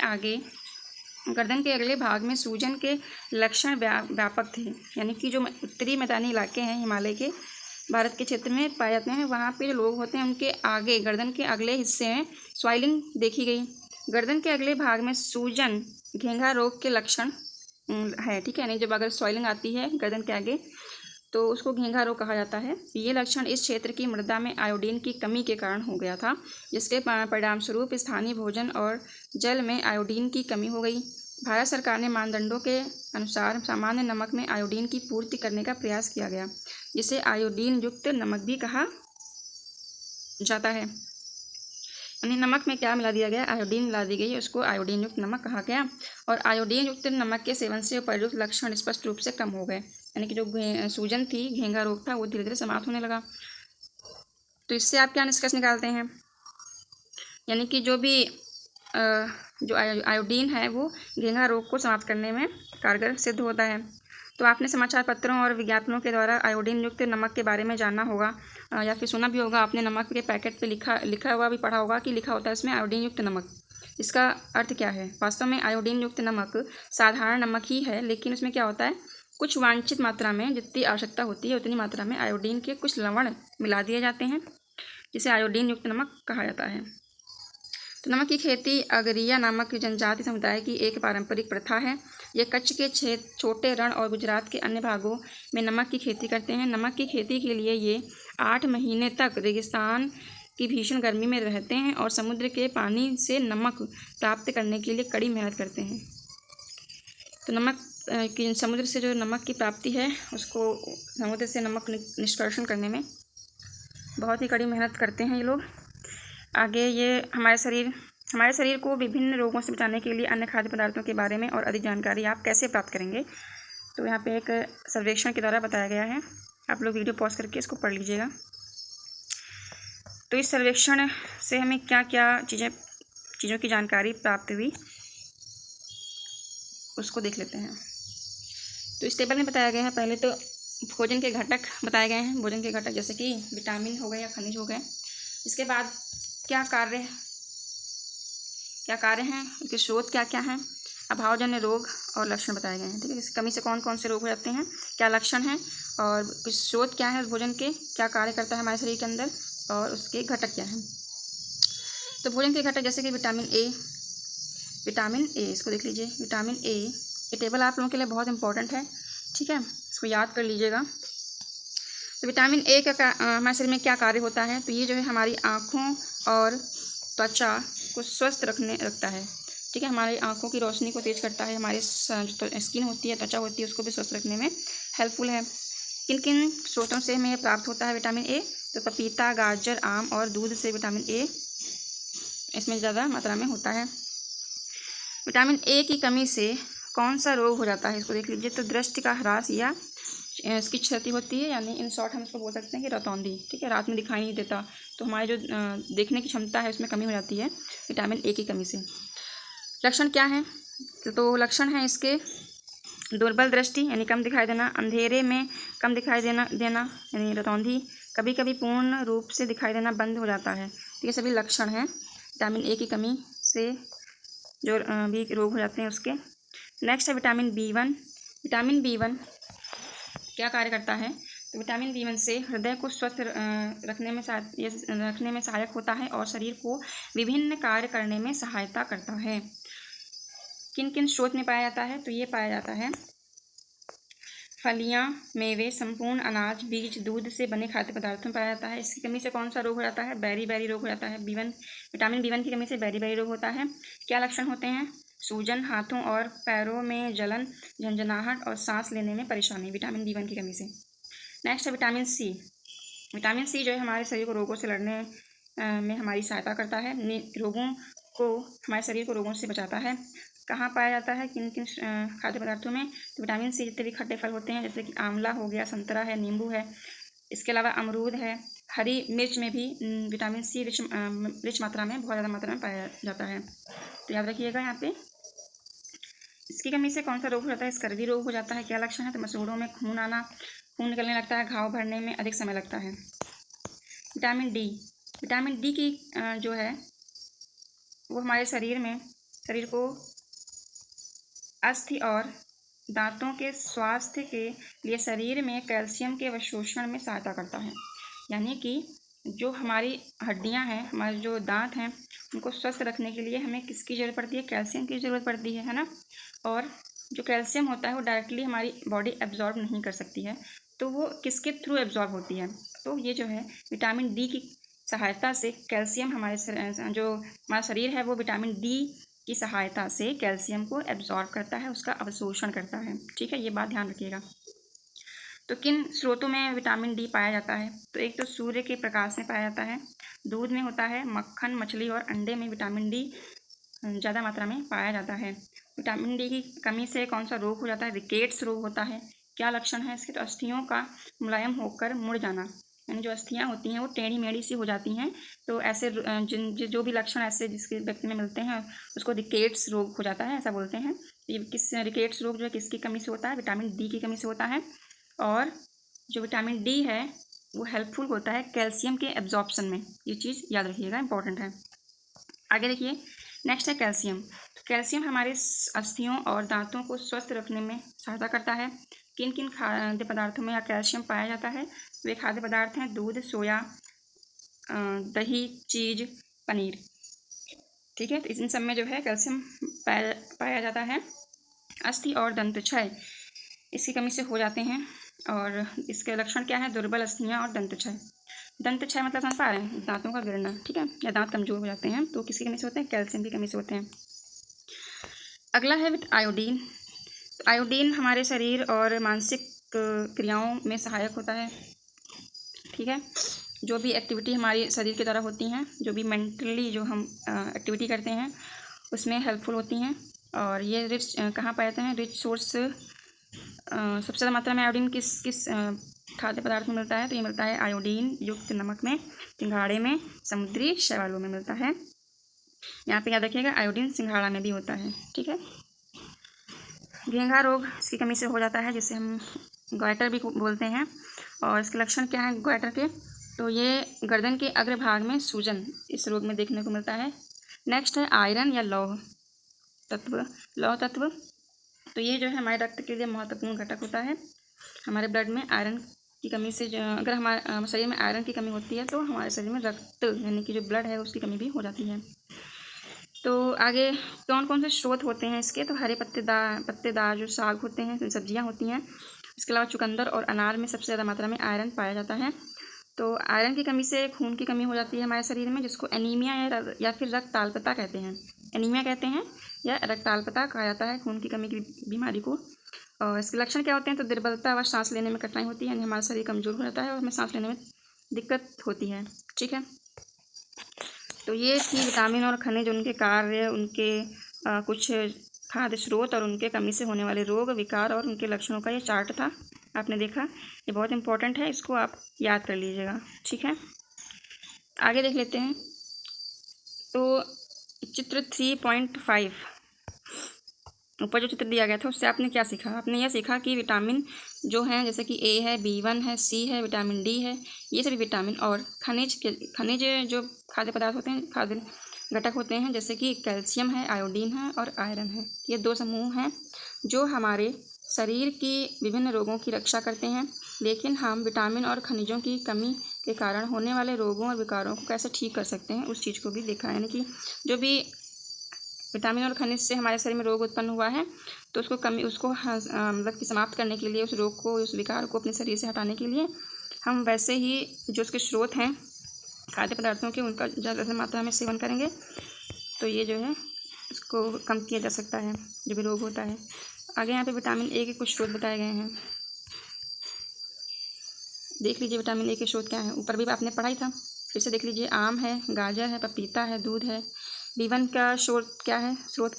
अगले भाग में सूजन के लक्षण व्यापक थे। यानी कि जो उत्तरी मैदानी इलाके हैं हिमालय के भारत के क्षेत्र में पाए जाते हैं, वहाँ पे जो लोग होते हैं उनके आगे गर्दन के अगले हिस्से में स्वेलिंग देखी गई। गर्दन के अगले भाग में सूजन घेंघा रोग के लक्षण है। ठीक है, यानी जब अगर स्वेलिंग आती है गर्दन के आगे तो उसको घेंघा रोग कहा जाता है। ये लक्षण इस क्षेत्र की मृदा में आयोडीन की कमी के कारण हो गया था, जिसके परिणाम स्वरूप स्थानीय भोजन और जल में आयोडीन की कमी हो गई। भारत सरकार ने मानदंडों के अनुसार सामान्य नमक में आयोडीन की पूर्ति करने का प्रयास किया गया, जिसे आयोडीन युक्त नमक भी कहा जाता है। यानी नमक में क्या मिला दिया गया? आयोडीन मिला दी गई, उसको आयोडीन युक्त नमक कहा गया। और आयोडीन युक्त नमक के सेवन से उपयुक्त लक्षण स्पष्ट रूप से कम हो गए, यानी कि जो सूजन थी, घेंघा रोग था, वो धीरे धीरे समाप्त होने लगा। तो इससे आप क्या निष्कर्ष निकालते हैं? यानी कि जो भी जो आयोडीन है वो घेंघा रोग को समाप्त करने में कारगर सिद्ध होता है। तो आपने समाचार पत्रों और विज्ञापनों के द्वारा आयोडीन युक्त नमक के बारे में जाना होगा या फिर सुना भी होगा। आपने नमक के पैकेट पे लिखा हुआ भी पढ़ा होगा कि लिखा होता है इसमें आयोडीन युक्त नमक। इसका अर्थ क्या है? वास्तव में आयोडीन युक्त नमक साधारण नमक ही है, लेकिन उसमें क्या होता है, कुछ वांछित मात्रा में, जितनी आवश्यकता होती है उतनी मात्रा में आयोडीन के कुछ लवण मिला दिए जाते हैं, जिसे आयोडीन युक्त नमक कहा जाता है। तो नमक की खेती अगरिया नामक जनजाति समुदाय की एक पारंपरिक प्रथा है। ये कच्छ के छोटे रण और गुजरात के अन्य भागों में नमक की खेती करते हैं। नमक की खेती के लिए ये 8 महीने तक रेगिस्तान की भीषण गर्मी में रहते हैं और समुद्र के पानी से नमक प्राप्त करने के लिए कड़ी मेहनत करते हैं। तो समुद्र से जो नमक की प्राप्ति है उसको समुद्र से नमक निष्कर्षण करने में बहुत ही कड़ी मेहनत करते हैं ये लोग। आगे ये हमारे शरीर को विभिन्न रोगों से बचाने के लिए अन्य खाद्य पदार्थों के बारे में और अधिक जानकारी आप कैसे प्राप्त करेंगे? तो यहाँ पे एक सर्वेक्षण के द्वारा बताया गया है, आप लोग वीडियो पॉज करके इसको पढ़ लीजिएगा। तो इस सर्वेक्षण से हमें क्या क्या चीज़ों की जानकारी प्राप्त हुई उसको देख लेते हैं। तो इस टेबल में बताया गया है, पहले तो भोजन के घटक बताए गए हैं। भोजन के घटक जैसे कि विटामिन हो गए या खनिज हो गए। इसके बाद क्या कार्य हैं, उनके स्रोत क्या क्या हैं, अभावजन्य रोग और लक्षण बताए गए हैं। ठीक है, इस कमी से कौन कौन से रोग हो जाते हैं, क्या लक्षण हैं और कुछ स्रोत क्या है भोजन के, क्या कार्य करता है हमारे शरीर के अंदर और उसके घटक क्या हैं। तो भोजन के घटक जैसे कि विटामिन ए, इसको देख लीजिए। विटामिन ए, ये टेबल आप लोगों के लिए बहुत इंपॉर्टेंट है। ठीक है, इसको याद कर लीजिएगा। तो विटामिन ए का हमारे शरीर में क्या कार्य होता है? तो ये जो है हमारी आँखों और त्वचा को स्वस्थ रखता है। ठीक है, हमारी आँखों की रोशनी को तेज करता है, हमारी स्किन होती है, त्वचा होती है, उसको भी स्वस्थ रखने में हेल्पफुल है। किन किन स्रोतों से हमें प्राप्त होता है विटामिन ए? तो पपीता, गाजर, आम और दूध से विटामिन ए इसमें ज़्यादा मात्रा में होता है। विटामिन ए की कमी से कौन सा रोग हो जाता है, इसको देख लीजिए। तो दृष्टि का ह्रास या इसकी क्षति होती है, यानी इन शॉर्ट हम इसको बोल सकते हैं कि रतौंधी। ठीक है, रात में दिखाई नहीं देता, तो हमारी जो देखने की क्षमता है उसमें कमी हो जाती है विटामिन ए की कमी से। लक्षण क्या है? तो लक्षण है इसके दुर्बल दृष्टि यानी कम दिखाई देना, अंधेरे में कम दिखाई देना यानी रतौंधी, कभी कभी पूर्ण रूप से दिखाई देना बंद हो जाता है। तो ये सभी लक्षण हैं विटामिन ए की कमी से जो भी रोग हो जाते हैं उसके। नेक्स्ट है विटामिन B1। विटामिन B1 क्या कार्य करता है? तो विटामिन B1 से हृदय को स्वस्थ रखने में सहायक होता है और शरीर को विभिन्न कार्य करने में सहायता करता है। किन किन स्रोत में पाया जाता है? तो ये पाया जाता है फलियां, मेवे, संपूर्ण अनाज, बीज, दूध से बने खाद्य पदार्थों में पाया जाता है। इसकी कमी से कौन सा रोग हो जाता है? बेरी रोग हो जाता है। विटामिन B1 की कमी से बेरी रोग होता है। क्या लक्षण होते हैं? सूजन, हाथों और पैरों में जलन, झंझनाहट और सांस लेने में परेशानी, विटामिन B1 की कमी से। नेक्स्ट है विटामिन C। विटामिन C जो है हमारे शरीर को रोगों से लड़ने में हमारी सहायता करता है, हमारे शरीर को रोगों से बचाता है। कहाँ पाया जाता है? किन किन खाद्य पदार्थों में? तो विटामिन C जितने भी खट्टे फल होते हैं, जैसे कि आंवला हो गया, संतरा है, नींबू है, इसके अलावा अमरूद है, हरी मिर्च में भी विटामिन C रिच मात्रा में, बहुत ज़्यादा मात्रा में पाया जाता है। तो याद रखिएगा यहाँ पे। इसकी कमी से कौन सा रोग हो जाता है? स्कर्वी रोग हो जाता है। क्या लक्षण है? तो मसूड़ों में खून आना, खून निकलने लगता है, घाव भरने में अधिक समय लगता है। विटामिन डी की जो है वो हमारे शरीर को अस्थि और दांतों के स्वास्थ्य के लिए शरीर में कैल्शियम के अवशोषण में सहायता करता है। यानी कि जो हमारी हड्डियां हैं, हमारे जो दांत हैं, उनको स्वस्थ रखने के लिए हमें किसकी ज़रूरत पड़ती है? कैल्शियम की ज़रूरत पड़ती है ना। और जो कैल्शियम होता है वो डायरेक्टली हमारी बॉडी एब्जॉर्ब नहीं कर सकती है, तो वो किसके थ्रू एब्जॉर्ब होती है? तो ये जो है विटामिन डी की सहायता से कैल्शियम हमारा शरीर है वो विटामिन डी की सहायता से कैल्शियम को एब्जॉर्ब करता है, उसका अवशोषण करता है। ठीक है, ये बात ध्यान रखिएगा। तो किन स्रोतों में विटामिन डी पाया जाता है? तो एक तो सूर्य के प्रकाश में पाया जाता है, दूध में होता है, मक्खन, मछली और अंडे में विटामिन डी ज़्यादा मात्रा में पाया जाता है। विटामिन डी की कमी से कौन सा रोग हो जाता है? रिकेट्स रोग होता है। क्या लक्षण है इसके? तो अस्थियों का मुलायम होकर मुड़ जाना, यानी जो अस्थियाँ होती हैं वो टेढ़ी मेढ़ी सी हो जाती हैं। तो ऐसे जो भी लक्षण ऐसे जिसके व्यक्ति में मिलते हैं उसको रिकेट्स रोग हो जाता है, ऐसा बोलते हैं। ये रिकेट्स रोग जो है किसकी कमी से होता है? विटामिन डी की कमी से होता है। और जो विटामिन डी है वो हेल्पफुल होता है कैल्शियम के एब्जॉर्प्शन में, ये चीज़ याद रखिएगा, इंपॉर्टेंट है। आगे देखिए, नेक्स्ट है कैल्शियम। तो कैल्शियम हमारे अस्थियों और दांतों को स्वस्थ रखने में सहायता करता है। किन किन खाद्य पदार्थों में कैल्शियम पाया जाता है? वे खाद्य पदार्थ हैं दूध, सोया, दही, चीज़, पनीर। ठीक है, तो इन सब में जो है कैल्शियम पाया जाता है। अस्थि और दंत क्षय इसकी कमी से हो जाते हैं, और इसके लक्षण क्या है? दुर्बल अस्थियाँ और दंत क्षय। दंत क्षय मतलब समझ पा रहे हैं? दांतों का गिरना, ठीक है, या दांत कमजोर हो जाते हैं, तो किसकी कमी से होते हैं? कैल्शियम की कमी से होते हैं। अगला है आयोडीन। तो आयोडीन हमारे शरीर और मानसिक क्रियाओं में सहायक होता है। ठीक है, जो भी एक्टिविटी हमारी शरीर की तरह होती हैं, जो भी मेंटली जो हम एक्टिविटी करते हैं उसमें हेल्पफुल होती हैं। और ये रिच कहाँ पाए जाते हैं? रिच सोर्स सबसे ज़्यादा मात्रा में आयोडीन किस खाद्य पदार्थ में मिलता है? तो ये मिलता है आयोडीन युक्त नमक में, सिंघाड़े में, समुद्री शैवालों में मिलता है। यहाँ पे याद रखिएगा आयोडीन सिंघाड़ा में भी होता है। ठीक है, घेंघा रोग इसकी कमी से हो जाता है, जिसे हम गॉइटर भी बोलते हैं। और इसके लक्षण क्या है गॉइटर के? तो ये गर्दन के अग्रभाग में सूजन इस रोग में देखने को मिलता है। नेक्स्ट है आयरन या लौह तत्व। तो ये जो है हमारे रक्त के लिए महत्वपूर्ण घटक होता है। हमारे ब्लड में आयरन की कमी से अगर हमारे शरीर में आयरन की कमी होती है तो हमारे शरीर में रक्त यानी कि जो ब्लड है उसकी कमी भी हो जाती है। तो आगे कौन कौन से स्रोत होते हैं इसके? तो हरे पत्तेदार जो साग होते हैं, सब्जियां होती हैं, इसके अलावा चुकंदर और अनार में सबसे ज़्यादा मात्रा में आयरन पाया जाता है। तो आयरन की कमी से खून की कमी हो जाती है हमारे शरीर में, जिसको एनीमिया या फिर रक्ताल्पता कहते हैं। एनीमिया कहते हैं या रक्ताल्पता कहा जाता है खून की कमी की बीमारी को। और इसके लक्षण क्या होते हैं? तो दुर्बलता व सांस लेने में कठिनाई होती है, यानी हमारा शरीर कमज़ोर हो जाता है और हमें सांस लेने में दिक्कत होती है। ठीक है, तो ये थी विटामिन और खनिज, उनके कार्य, उनके कुछ खाद्य स्रोत और उनके कमी से होने वाले रोग, विकार और उनके लक्षणों का ये चार्ट था। आपने देखा, ये बहुत इंपॉर्टेंट है, इसको आप याद कर लीजिएगा। ठीक है, आगे देख लेते हैं। तो चित्र 3.5 ऊपर जो चित्र दिया गया था उससे आपने क्या सीखा? आपने यह सीखा कि विटामिन जो हैं, जैसे कि ए है, B1 है, C है, विटामिन डी है, ये सभी विटामिन और खनिज जो खाद्य पदार्थ होते हैं, खाद्य घटक होते हैं, जैसे कि कैल्शियम है, आयोडीन है और आयरन है। ये 2 समूह हैं जो हमारे शरीर की विभिन्न रोगों की रक्षा करते हैं। लेकिन हम विटामिन और खनिजों की कमी के कारण होने वाले रोगों और विकारों को कैसे ठीक कर सकते हैं, उस चीज़ को भी देखा। यानी कि जो भी विटामिन और खनिज से हमारे शरीर में रोग उत्पन्न हुआ है, तो उसको मतलब कि समाप्त करने के लिए, उस रोग को, उस विकार को अपने शरीर से हटाने के लिए हम वैसे ही जो उसके स्रोत हैं खाद्य पदार्थों के, उनका ज़्यादा मात्रा में सेवन करेंगे, तो ये जो है इसको कम किया जा सकता है, जो भी रोग होता है। आगे यहाँ पे विटामिन ए के कुछ स्रोत बताए गए हैं, देख लीजिए विटामिन ए के स्रोत क्या हैं। ऊपर भी आपने पढ़ाई था, फिर से देख लीजिए। आम है, गाजर है, पपीता है, दूध है। B1 का स्रोत क्या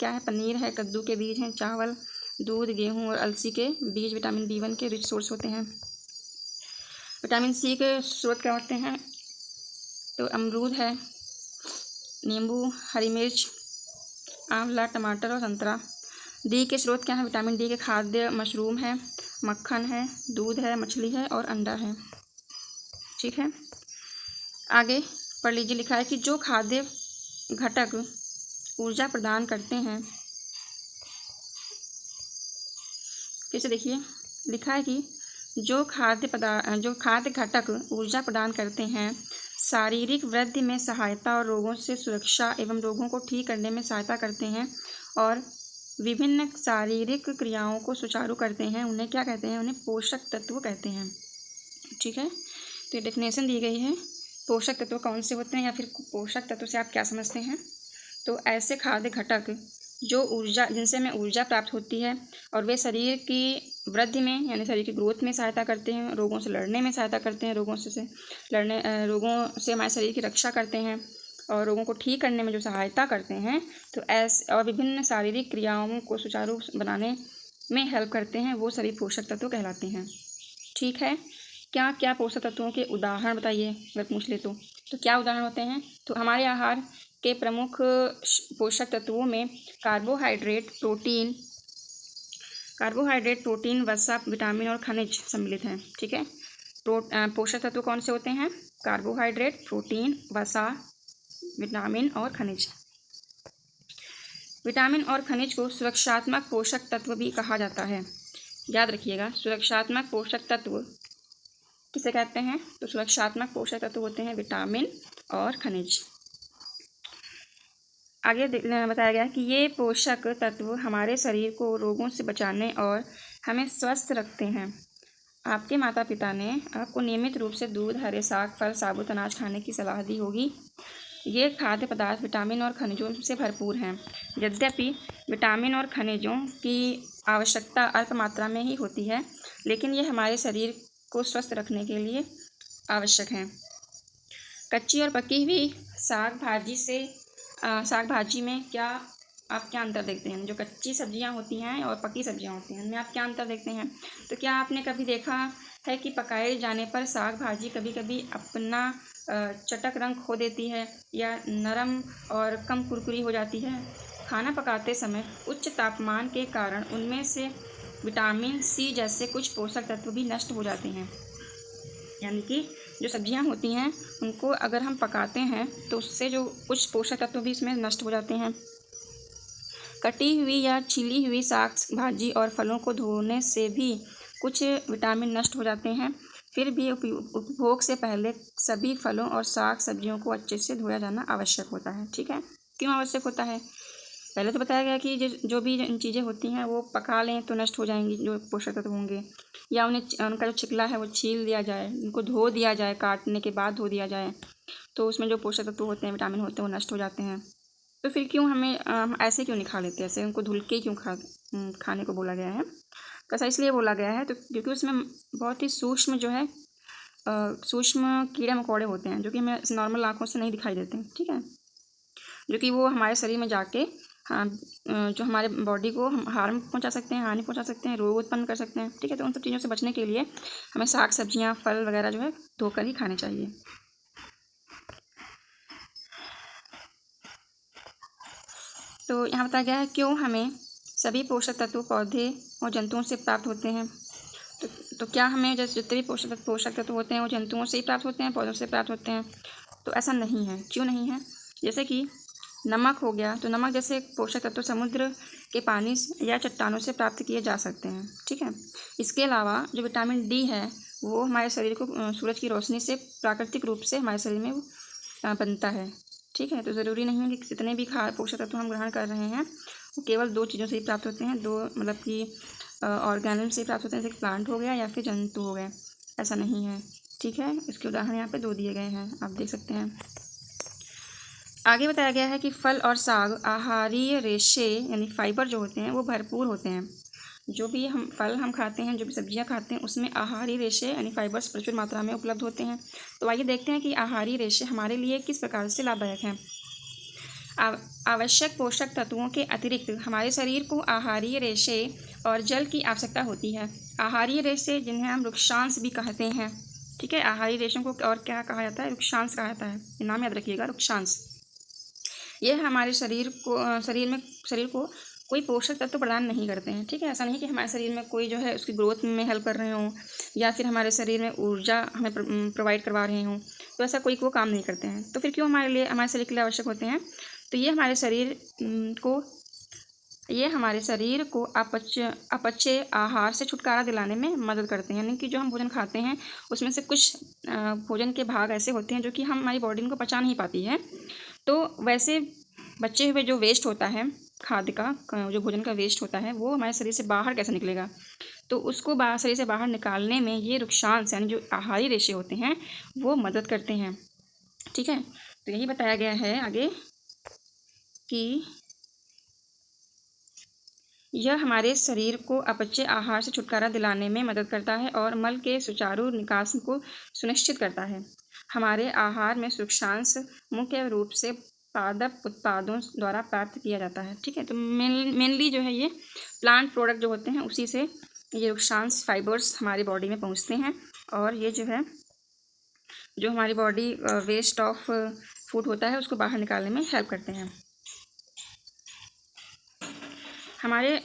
है? पनीर है, कद्दू के बीज हैं, चावल, दूध, गेहूँ और अलसी के बीज विटामिन B1 के रिच सोर्स होते हैं। विटामिन C के स्रोत क्या होते हैं? तो अमरूद है, नींबू, हरी मिर्च, आंवला, टमाटर और संतरा। डी के स्रोत क्या है? विटामिन डी के खाद्य मशरूम है, मक्खन है, दूध है, मछली है और अंडा है। ठीक है, आगे पढ़ लीजिए। लिखा है कि जो खाद्य घटक ऊर्जा प्रदान करते हैं, फिर से देखिए, लिखा है कि जो खाद्य घटक ऊर्जा प्रदान करते हैं, शारीरिक वृद्धि में सहायता और रोगों से सुरक्षा एवं रोगों को ठीक करने में सहायता करते हैं और विभिन्न शारीरिक क्रियाओं को सुचारू करते हैं, उन्हें क्या कहते हैं? उन्हें पोषक तत्व कहते हैं। ठीक है, तो ये डेफिनेशन दी गई है। पोषक तत्व कौन से होते हैं, या फिर पोषक तत्व से आप क्या समझते हैं? तो ऐसे खाद्य घटक जिनसे हमें ऊर्जा प्राप्त होती है और वे शरीर की वृद्धि में, यानी शरीर की ग्रोथ में सहायता करते हैं, रोगों से लड़ने में सहायता करते हैं, रोगों से हमारे शरीर की रक्षा करते हैं और रोगों को ठीक करने में जो सहायता करते हैं, तो ऐसे और विभिन्न शारीरिक क्रियाओं को सुचारू बनाने में हेल्प करते हैं, वो सभी पोषक तत्व कहलाते हैं। ठीक है, क्या क्या पोषक तत्वों के उदाहरण बताइए, अगर पूछ ले तो क्या उदाहरण होते हैं? तो हमारे आहार के प्रमुख पोषक तत्वों में कार्बोहाइड्रेट, प्रोटीन, वसा, विटामिन और खनिज सम्मिलित हैं। ठीक है, पोषक तत्व कौन से होते हैं? कार्बोहाइड्रेट, प्रोटीन, वसा, विटामिन और खनिज। विटामिन और खनिज को सुरक्षात्मक पोषक तत्व भी कहा जाता है। याद रखिएगा, सुरक्षात्मक पोषक तत्व किसे कहते हैं? तो सुरक्षात्मक पोषक तत्व होते हैं विटामिन और खनिज। आगे बताया गया है कि ये पोषक तत्व हमारे शरीर को रोगों से बचाने और हमें स्वस्थ रखते हैं। आपके माता पिता ने आपको नियमित रूप से दूध, हरे साग, फल, साबुत अनाज खाने की सलाह दी होगी। ये खाद्य पदार्थ विटामिन और खनिजों से भरपूर हैं। यद्यपि विटामिन और खनिजों की आवश्यकता अल्प मात्रा में ही होती है, लेकिन ये हमारे शरीर को स्वस्थ रखने के लिए आवश्यक हैं। कच्ची और पकी हुई साग भाजी में आप क्या अंतर देखते हैं? जो कच्ची सब्जियां होती हैं और पकी सब्जियां होती हैं, उनमें आप क्या अंतर देखते हैं? तो क्या आपने कभी देखा है कि पकाए जाने पर साग भाजी कभी कभी अपना चटक रंग खो देती है या नरम और कम कुरकुरी हो जाती है? खाना पकाते समय उच्च तापमान के कारण उनमें से विटामिन C जैसे कुछ पोषक तत्व भी नष्ट हो जाते हैं। यानी कि जो सब्जियां होती हैं उनको अगर हम पकाते हैं तो उससे जो कुछ पोषक तत्व भी इसमें नष्ट हो जाते हैं। कटी हुई या छिली हुई साग भाजी और फलों को धोने से भी कुछ विटामिन नष्ट हो जाते हैं। फिर भी उपभोग से पहले सभी फलों और साग सब्जियों को अच्छे से धोया जाना आवश्यक होता है। ठीक है, क्यों आवश्यक होता है? पहले तो बताया गया कि जो भी चीज़ें होती हैं वो पका लें तो नष्ट हो जाएंगी, जो पोषक तत्व होंगे, या उनका जो छिकला है वो छील दिया जाए, उनको धो दिया जाए, काटने के बाद धो दिया जाए, तो उसमें जो पोषक तत्व होते हैं, विटामिन होते हैं, वो नष्ट हो जाते हैं। तो फिर क्यों हम ऐसे क्यों नहीं खा लेते? ऐसे उनको धुल के क्यों खाने को बोला गया है? कसा इसलिए बोला गया है तो क्योंकि उसमें बहुत ही सूक्ष्म जो है सूक्ष्म कीड़े मकोड़े होते हैं जो कि हमें नॉर्मल आँखों से नहीं दिखाई देते हैं, ठीक है, जो कि वो हमारे शरीर में जाके हाँ जो हमारे बॉडी को हार्म पहुंचा सकते हैं, हानि पहुंचा सकते हैं, रोग उत्पन्न कर सकते हैं, ठीक है। तो उन सब चीज़ों से बचने के लिए हमें साग सब्जियां फल वगैरह जो है धोकर ही खाने चाहिए। तो यहाँ बताया गया है क्यों हमें सभी पोषक तत्व पौधे और जंतुओं से प्राप्त होते हैं। तो क्या हमें जैसे जितने भी पोषक तत्व होते हैं वो जंतुओं से ही प्राप्त होते हैं, पौधों से प्राप्त होते हैं? तो ऐसा नहीं है। क्यों नहीं है? जैसे कि नमक हो गया, तो नमक जैसे पोषक तत्व समुद्र के पानी या चट्टानों से प्राप्त किए जा सकते हैं, ठीक है। इसके अलावा जो विटामिन डी है वो हमारे शरीर को सूरज की रोशनी से प्राकृतिक रूप से हमारे शरीर में बनता है, ठीक है। तो ज़रूरी नहीं है कि जितने भी पोषक तत्व हम ग्रहण कर रहे हैं वो केवल दो चीज़ों से ही प्राप्त होते हैं, दो मतलब कि ऑर्गेनिज्म से प्राप्त होते हैं, जैसे प्लांट हो गया या फिर जंतु हो गए, ऐसा नहीं है, ठीक है। इसके उदाहरण यहाँ पे दो दिए गए हैं, आप देख सकते हैं। आगे बताया गया है कि फल और साग आहारीय रेशे यानी फाइबर जो होते हैं वो भरपूर होते हैं। जो भी हम फल हम खाते हैं, जो भी सब्जियां खाते हैं, उसमें आहारी रेशे यानी फाइबर्स प्रचुर मात्रा में उपलब्ध होते हैं। तो आइए देखते हैं कि आहारी रेशे हमारे लिए किस प्रकार से लाभदायक हैं। आवश्यक पोषक तत्वों के अतिरिक्त हमारे शरीर को आहारीय रेशे और जल की आवश्यकता होती है। आहारीय रेशे जिन्हें हम वृक्षांश भी कहते हैं, ठीक है। आहारी रेशों को और क्या कहा जाता है? वृक्षांश कहा जाता है। ये नाम याद रखिएगा, वृक्षांश। ये हमारे शरीर को कोई पोषक तत्व प्रदान नहीं करते हैं, ठीक है। ऐसा नहीं कि हमारे शरीर में कोई जो है उसकी ग्रोथ में हेल्प कर रहे हों या फिर हमारे शरीर में ऊर्जा हमें प्रोवाइड करवा रहे हों, तो ऐसा कोई वो काम नहीं करते हैं। तो फिर क्यों हमारे शरीर के लिए आवश्यक होते हैं? तो ये हमारे शरीर को अपचय आहार से छुटकारा दिलाने में मदद करते हैं। यानी कि जो हम भोजन खाते हैं उसमें से कुछ भोजन के भाग ऐसे होते हैं जो कि हमारी बॉडी को पचा नहीं पाती है। तो वैसे बचे हुए जो वेस्ट होता है खाद्य का, जो भोजन का वेस्ट होता है, वो हमारे शरीर से बाहर कैसे निकलेगा? तो उसको शरीर से बाहर निकालने में ये वृक्षांश यानी जो आहारी रेशे होते हैं वो मदद करते हैं, ठीक है। तो यही बताया गया है आगे कि यह हमारे शरीर को अपचय आहार से छुटकारा दिलाने में मदद करता है और मल के सुचारू निकास को सुनिश्चित करता है। हमारे आहार में वृक्षांश मुख्य रूप से पादप उत्पादों द्वारा प्राप्त किया जाता है, ठीक है। तो मेनली जो है ये प्लांट प्रोडक्ट जो होते हैं उसी से ये वृक्षांश फाइबर्स हमारी बॉडी में पहुंचते हैं और ये जो है जो हमारी बॉडी वेस्ट ऑफ फूड होता है उसको बाहर निकालने में हेल्प करते हैं। हमारे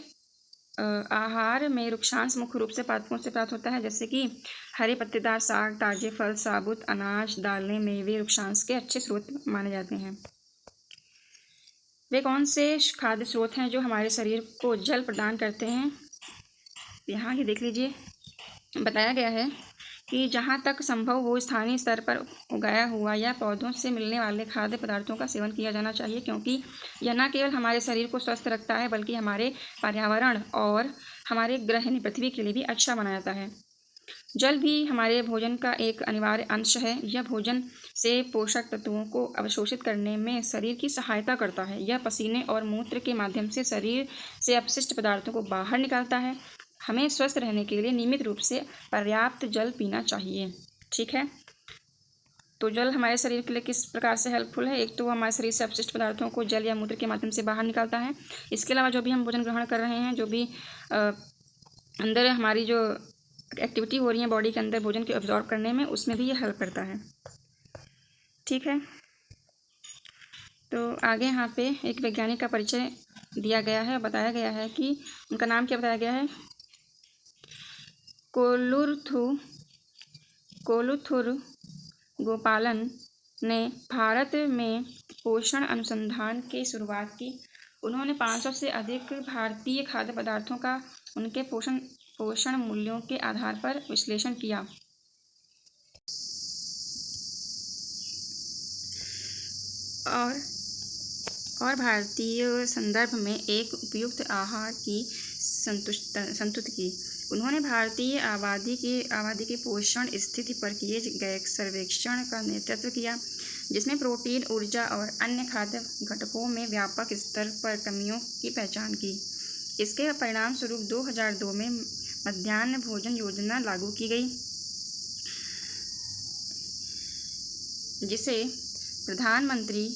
आहार में वृक्षांश मुख्य रूप से पादपों से प्राप्त होता है, जैसे कि हरे पत्तेदार साग, ताजे फल, साबुत अनाज, दालें, मेवे वृक्षांश के अच्छे स्रोत माने जाते हैं। वे कौन से खाद्य स्रोत हैं जो हमारे शरीर को जल प्रदान करते हैं? यहाँ ये देख लीजिए, बताया गया है कि जहाँ तक संभव हो स्थानीय स्तर पर उगाया हुआ या पौधों से मिलने वाले खाद्य पदार्थों का सेवन किया जाना चाहिए, क्योंकि यह न केवल हमारे शरीर को स्वस्थ रखता है बल्कि हमारे पर्यावरण और हमारे ग्रह यानी पृथ्वी के लिए भी अच्छा माना जाता है। जल भी हमारे भोजन का एक अनिवार्य अंश है। यह भोजन से पोषक तत्वों को अवशोषित करने में शरीर की सहायता करता है। यह पसीने और मूत्र के माध्यम से शरीर से अपशिष्ट पदार्थों को बाहर निकालता है। हमें स्वस्थ रहने के लिए नियमित रूप से पर्याप्त जल पीना चाहिए, ठीक है। तो जल हमारे शरीर के लिए किस प्रकार से हेल्पफुल है? एक तो हमारे शरीर से अपशिष्ट पदार्थों को जल या मूत्र के माध्यम से बाहर निकालता है। इसके अलावा जो भी हम भोजन ग्रहण कर रहे हैं, जो भी अंदर हमारी जो एक्टिविटी हो रही है बॉडी के अंदर भोजन को एब्जॉर्ब करने में, उसमें भी ये हेल्प करता है, ठीक है। तो आगे यहाँ पे एक वैज्ञानिक का परिचय दिया गया है, बताया गया है कि उनका नाम क्या बताया गया है? कोलुथुर गोपालन ने भारत में पोषण अनुसंधान की शुरुआत की। उन्होंने 500 से अधिक भारतीय खाद्य पदार्थों का उनके पोषण मूल्यों के आधार पर विश्लेषण किया और भारतीय संदर्भ में एक उपयुक्त आहार की संतुष्ट की। उन्होंने भारतीय आबादी के पोषण स्थिति पर किए गए सर्वेक्षण का नेतृत्व किया, जिसमें प्रोटीन, ऊर्जा और अन्य खाद्य घटकों में व्यापक स्तर पर कमियों की पहचान की। इसके परिणाम स्वरूप 2002 में मध्याह्न भोजन योजना लागू की गई, जिसे प्रधानमंत्री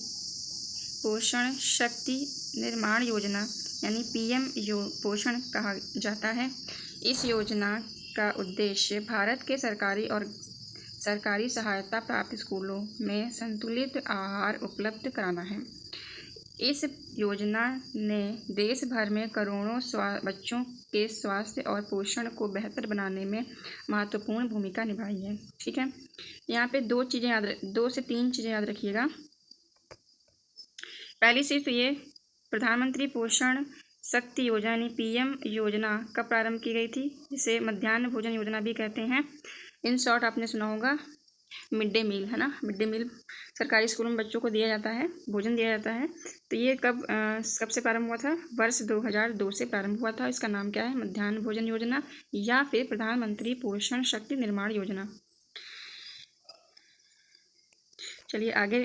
पोषण शक्ति निर्माण योजना यानी PM पोषण कहा जाता है। इस योजना का उद्देश्य भारत के सरकारी सहायता प्राप्त स्कूलों में संतुलित आहार उपलब्ध कराना है। इस योजना ने देश भर में करोड़ों बच्चों के स्वास्थ्य और पोषण को बेहतर बनाने में महत्वपूर्ण भूमिका निभाई है। ठीक है, यहाँ पे 2 से 3 चीज़ें याद रखिएगा। पहली चीज़ तो ये प्रधानमंत्री पोषण शक्ति योजना यानी PM योजना कब प्रारंभ की गई थी, जिसे मध्याह्न भोजन योजना भी कहते हैं। इन शॉर्ट आपने सुना होगा मिड डे मील, है ना। मिड डे मील सरकारी स्कूलों में बच्चों को दिया जाता है, भोजन दिया जाता है। तो ये कब से प्रारंभ हुआ था? वर्ष 2002 से प्रारंभ हुआ था। इसका नाम क्या है? मध्याह्न भोजन योजना या फिर प्रधानमंत्री पोषण शक्ति निर्माण योजना। चलिए आगे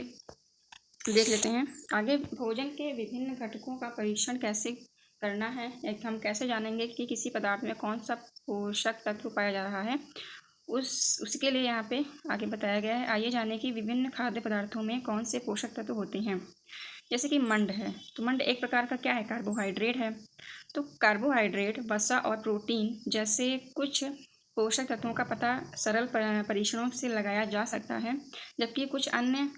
देख लेते हैं। आगे भोजन के विभिन्न घटकों का परीक्षण कैसे करना है, हम कैसे जानेंगे कि किसी पदार्थ में कौन सा पोषक तत्व पाया जा रहा है, उसके लिए यहाँ पे आगे बताया गया है। आइए जानें कि विभिन्न खाद्य पदार्थों में कौन से पोषक तत्व होते हैं। जैसे कि मंड है, तो मंड एक प्रकार का क्या है? कार्बोहाइड्रेट है। तो कार्बोहाइड्रेट, वसा और प्रोटीन जैसे कुछ पोषक तत्वों का पता सरल परीक्षणों से लगाया जा सकता है, जबकि कुछ अन्य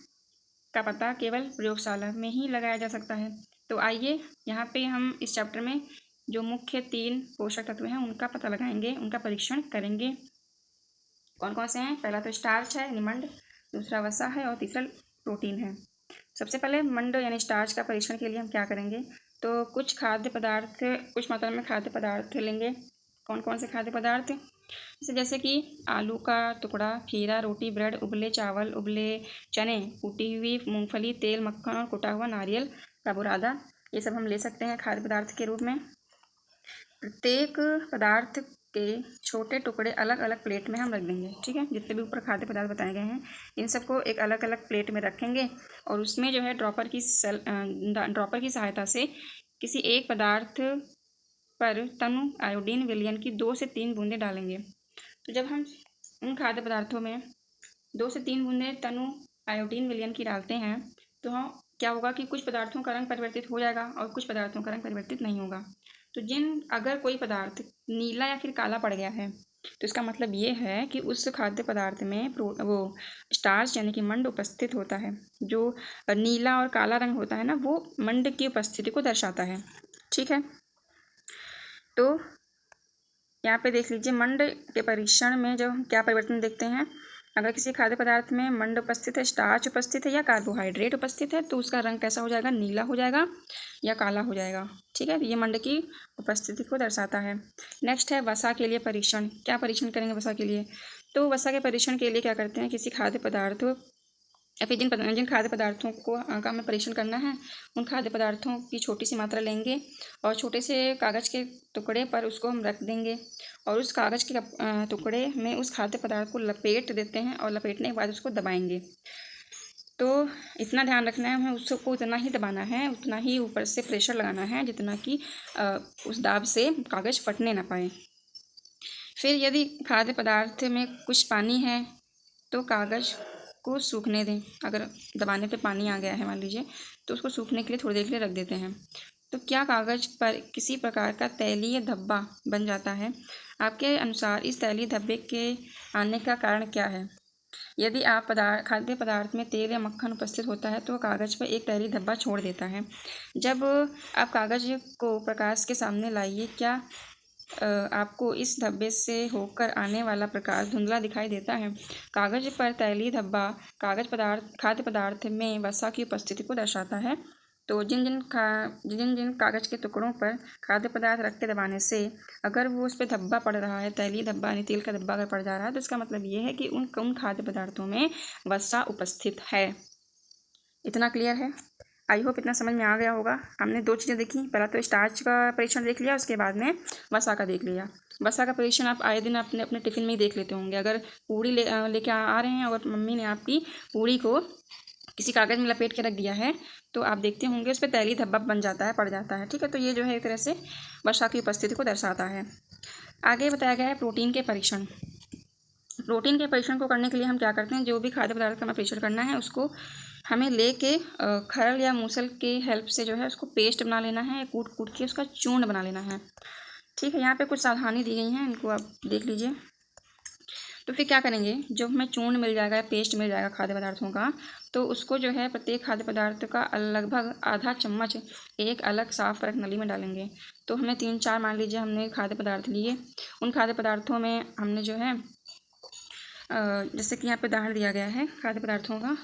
का पता केवल प्रयोगशाला में ही लगाया जा सकता है। तो आइए यहाँ पे हम इस चैप्टर में जो मुख्य 3 पोषक तत्व हैं उनका पता लगाएंगे, उनका परीक्षण करेंगे। कौन कौन से हैं? पहला तो स्टार्च है यानी मंड, दूसरा वसा है और तीसरा प्रोटीन है। सबसे पहले मंड यानी स्टार्च का परीक्षण के लिए हम क्या करेंगे, तो कुछ मात्रा में खाद्य पदार्थ लेंगे। कौन कौन से खाद्य पदार्थ? जैसे कि आलू का टुकड़ा, खीरा, रोटी, ब्रेड, उबले चावल, उबले चने, कूटी हुई मूंगफली, तेल, मक्खन और कुटा हुआ नारियल का बुरादा, ये सब हम ले सकते हैं खाद्य पदार्थ के रूप में। प्रत्येक पदार्थ के छोटे टुकड़े अलग अलग प्लेट में हम रख देंगे। ठीक है, जितने भी ऊपर खाद्य पदार्थ बताए गए हैं इन सबको एक अलग अलग प्लेट में रखेंगे और उसमें जो है ड्रॉपर की सहायता से किसी एक पदार्थ पर तनु आयोडीन विलयन की 2 से 3 बूंदें डालेंगे। तो जब हम उन खाद्य पदार्थों में 2 से 3 बूंदें तनु आयोडीन विलयन की डालते हैं तो क्या होगा कि कुछ पदार्थों का रंग परिवर्तित हो जाएगा और कुछ पदार्थों का रंग परिवर्तित नहीं होगा। तो अगर कोई पदार्थ नीला या फिर काला पड़ गया है तो इसका मतलब ये है कि उस खाद्य पदार्थ में वो स्टार्च यानी कि मंड उपस्थित होता है। जो नीला और काला रंग होता है ना, वो मंड की उपस्थिति को दर्शाता है। ठीक है, तो यहाँ पे देख लीजिए मंड के परीक्षण में जो क्या परिवर्तन देखते हैं। अगर किसी खाद्य पदार्थ में मंड उपस्थित है, स्टार्च उपस्थित है या कार्बोहाइड्रेट उपस्थित है तो उसका रंग कैसा हो जाएगा? नीला हो जाएगा या काला हो जाएगा। ठीक है, तो ये मंड की उपस्थिति को दर्शाता है। नेक्स्ट है वसा के लिए परीक्षण। क्या परीक्षण करेंगे वसा के लिए? तो वसा के परीक्षण के लिए क्या करते हैं, किसी खाद्य पदार्थ या फिर जिन खाद्य पदार्थों का हमें परीक्षण करना है उन खाद्य पदार्थों की छोटी सी मात्रा लेंगे और छोटे से कागज़ के टुकड़े पर उसको हम रख देंगे और उस कागज़ के टुकड़े में उस खाद्य पदार्थ को लपेट देते हैं और लपेटने के बाद उसको दबाएंगे। तो इतना ध्यान रखना है, हमें उसको उतना ही दबाना है, उतना ही ऊपर से प्रेशर लगाना है जितना कि उस दाब से कागज़ फटने ना पाए। फिर यदि खाद्य पदार्थ में कुछ पानी है तो कागज़ को सूखने दें। अगर दबाने पे पानी आ गया है मान लीजिए तो उसको सूखने के लिए थोड़ी देर के लिए रख देते हैं। तो क्या कागज़ पर किसी प्रकार का तैलीय धब्बा बन जाता है? आपके अनुसार इस तैलीय धब्बे के आने का कारण क्या है? यदि आप खाद्य पदार्थ में तेल या मक्खन उपस्थित होता है तो कागज़ पर एक तैलीय धब्बा छोड़ देता है। जब आप कागज़ को प्रकाश के सामने लाइए, क्या आपको इस धब्बे से होकर आने वाला प्रकाश धुंधला दिखाई देता है? कागज़ पर तैलीय धब्बा खाद्य पदार्थ में वसा की उपस्थिति को दर्शाता है। तो जिन जिन कागज़ के टुकड़ों पर खाद्य पदार्थ रख के दबाने से अगर वो उस पर धब्बा पड़ रहा है, तैलीय धब्बा यानी तेल का धब्बा अगर पड़ जा रहा है तो इसका मतलब ये है कि उन खाद्य पदार्थों में वसा उपस्थित है। इतना क्लियर है? आई होप इतना समझ में आ गया होगा। हमने 2 चीज़ें देखी, पहला तो स्टार्च का परीक्षण देख लिया, उसके बाद में वसा का देख लिया। वसा का परीक्षण आप आए दिन अपने टिफ़िन में ही देख लेते होंगे। अगर पूड़ी लेके आ रहे हैं और मम्मी ने आपकी पूड़ी को किसी कागज़ में लपेट के रख दिया है तो आप देखते होंगे उस पर तैलीय धब्बा बन जाता है, पड़ जाता है। ठीक है, तो ये जो है एक तरह से वसा की उपस्थिति को दर्शाता है। आगे बताया गया है प्रोटीन के परीक्षण। प्रोटीन के परीक्षण को करने के लिए हम क्या करते हैं, जो भी खाद्य पदार्थ का हमें परीक्षण करना है उसको हमें लेके खरल या मूसल के हेल्प से जो है उसको पेस्ट बना लेना है, कूट कूट के उसका चूर्ण बना लेना है। ठीक है, यहाँ पे कुछ सावधानी दी गई हैं, इनको आप देख लीजिए। तो फिर क्या करेंगे, जब हमें चूर्ण मिल जाएगा, पेस्ट मिल जाएगा खाद्य पदार्थों का, तो उसको जो है प्रत्येक खाद्य पदार्थ का लगभग आधा चम्मच एक अलग साफ परख नली में डालेंगे। तो हमें 3-4 मान लीजिए हमने खाद्य पदार्थ लिए, उन खाद्य पदार्थों में हमने जो है जैसे कि यहाँ पे उदाहरण दिया गया है खाद्य पदार्थों का,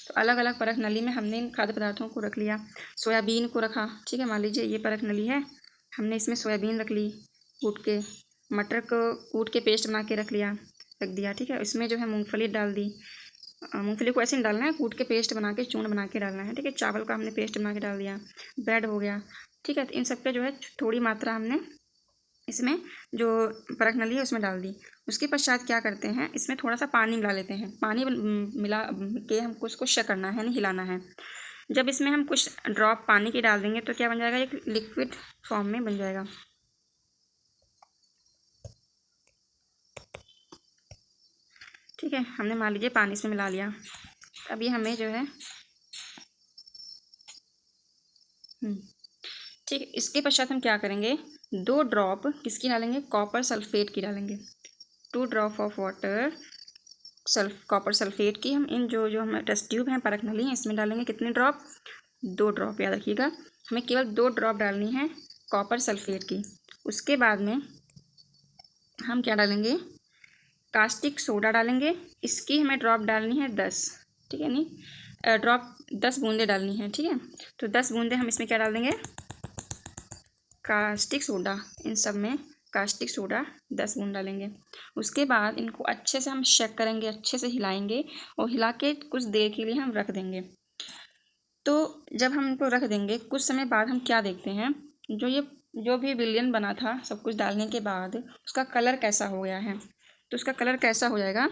तो अलग अलग परख नली में हमने इन खाद्य पदार्थों को रख लिया। सोयाबीन को रखा, ठीक है, मान लीजिए ये परख नली है, हमने इसमें सोयाबीन रख ली कूट के, मटर को कूट के पेस्ट बना के रख दिया, ठीक है। इसमें जो है मूंगफली डाल दी, मूंगफली को ऐसे नहीं डालना है, कूट के पेस्ट बना के चूर्ण बना के डालना है, ठीक है। चावल का हमने पेस्ट बना के डाल दिया, ब्रेड हो गया, ठीक है। तो इन सब पे जो है थोड़ी मात्रा हमने इसमें जो परख नली है उसमें डाल दी। उसके पश्चात क्या करते हैं, इसमें थोड़ा सा पानी मिला लेते हैं, पानी मिला के हमको उसको शेक करना है, यानी हिलाना है। जब इसमें हम कुछ ड्रॉप पानी के डाल देंगे तो क्या बन जाएगा, एक लिक्विड फॉर्म में बन जाएगा। ठीक है, हमने मान लीजिए पानी इसमें मिला लिया। अभी हमें जो है ठीक है, इसके पश्चात हम क्या करेंगे, 2 ड्रॉप किसकी डालेंगे, कॉपर सल्फेट की डालेंगे। 2 drop of water copper sulphate की हम इन जो हमारे टेस्ट ट्यूब हैं, परख नली हैं, इसमें डालेंगे। कितने ड्रॉप, 2 ड्रॉप, याद रखिएगा, हमें केवल 2 ड्रॉप डालनी है कॉपर सल्फेट की। उसके बाद में हम क्या डालेंगे, कास्टिक सोडा डालेंगे। इसकी हमें ड्रॉप डालनी है 10, ठीक है, नहीं ड्रॉप 10 बूंदे डालनी है, ठीक है। तो 10 बूंदे हम इसमें क्या डाल देंगे, कास्टिक सोडा, इन सब में कास्टिक सोडा 10 बूंद डालेंगे। उसके बाद इनको अच्छे से हम शेक करेंगे, अच्छे से हिलाएंगे और हिला के कुछ देर के लिए हम रख देंगे। तो जब हम इनको रख देंगे, कुछ समय बाद हम क्या देखते हैं, जो भी विलयन बना था सब कुछ डालने के बाद उसका कलर कैसा हो गया है। तो उसका कलर कैसा हो जाएगा,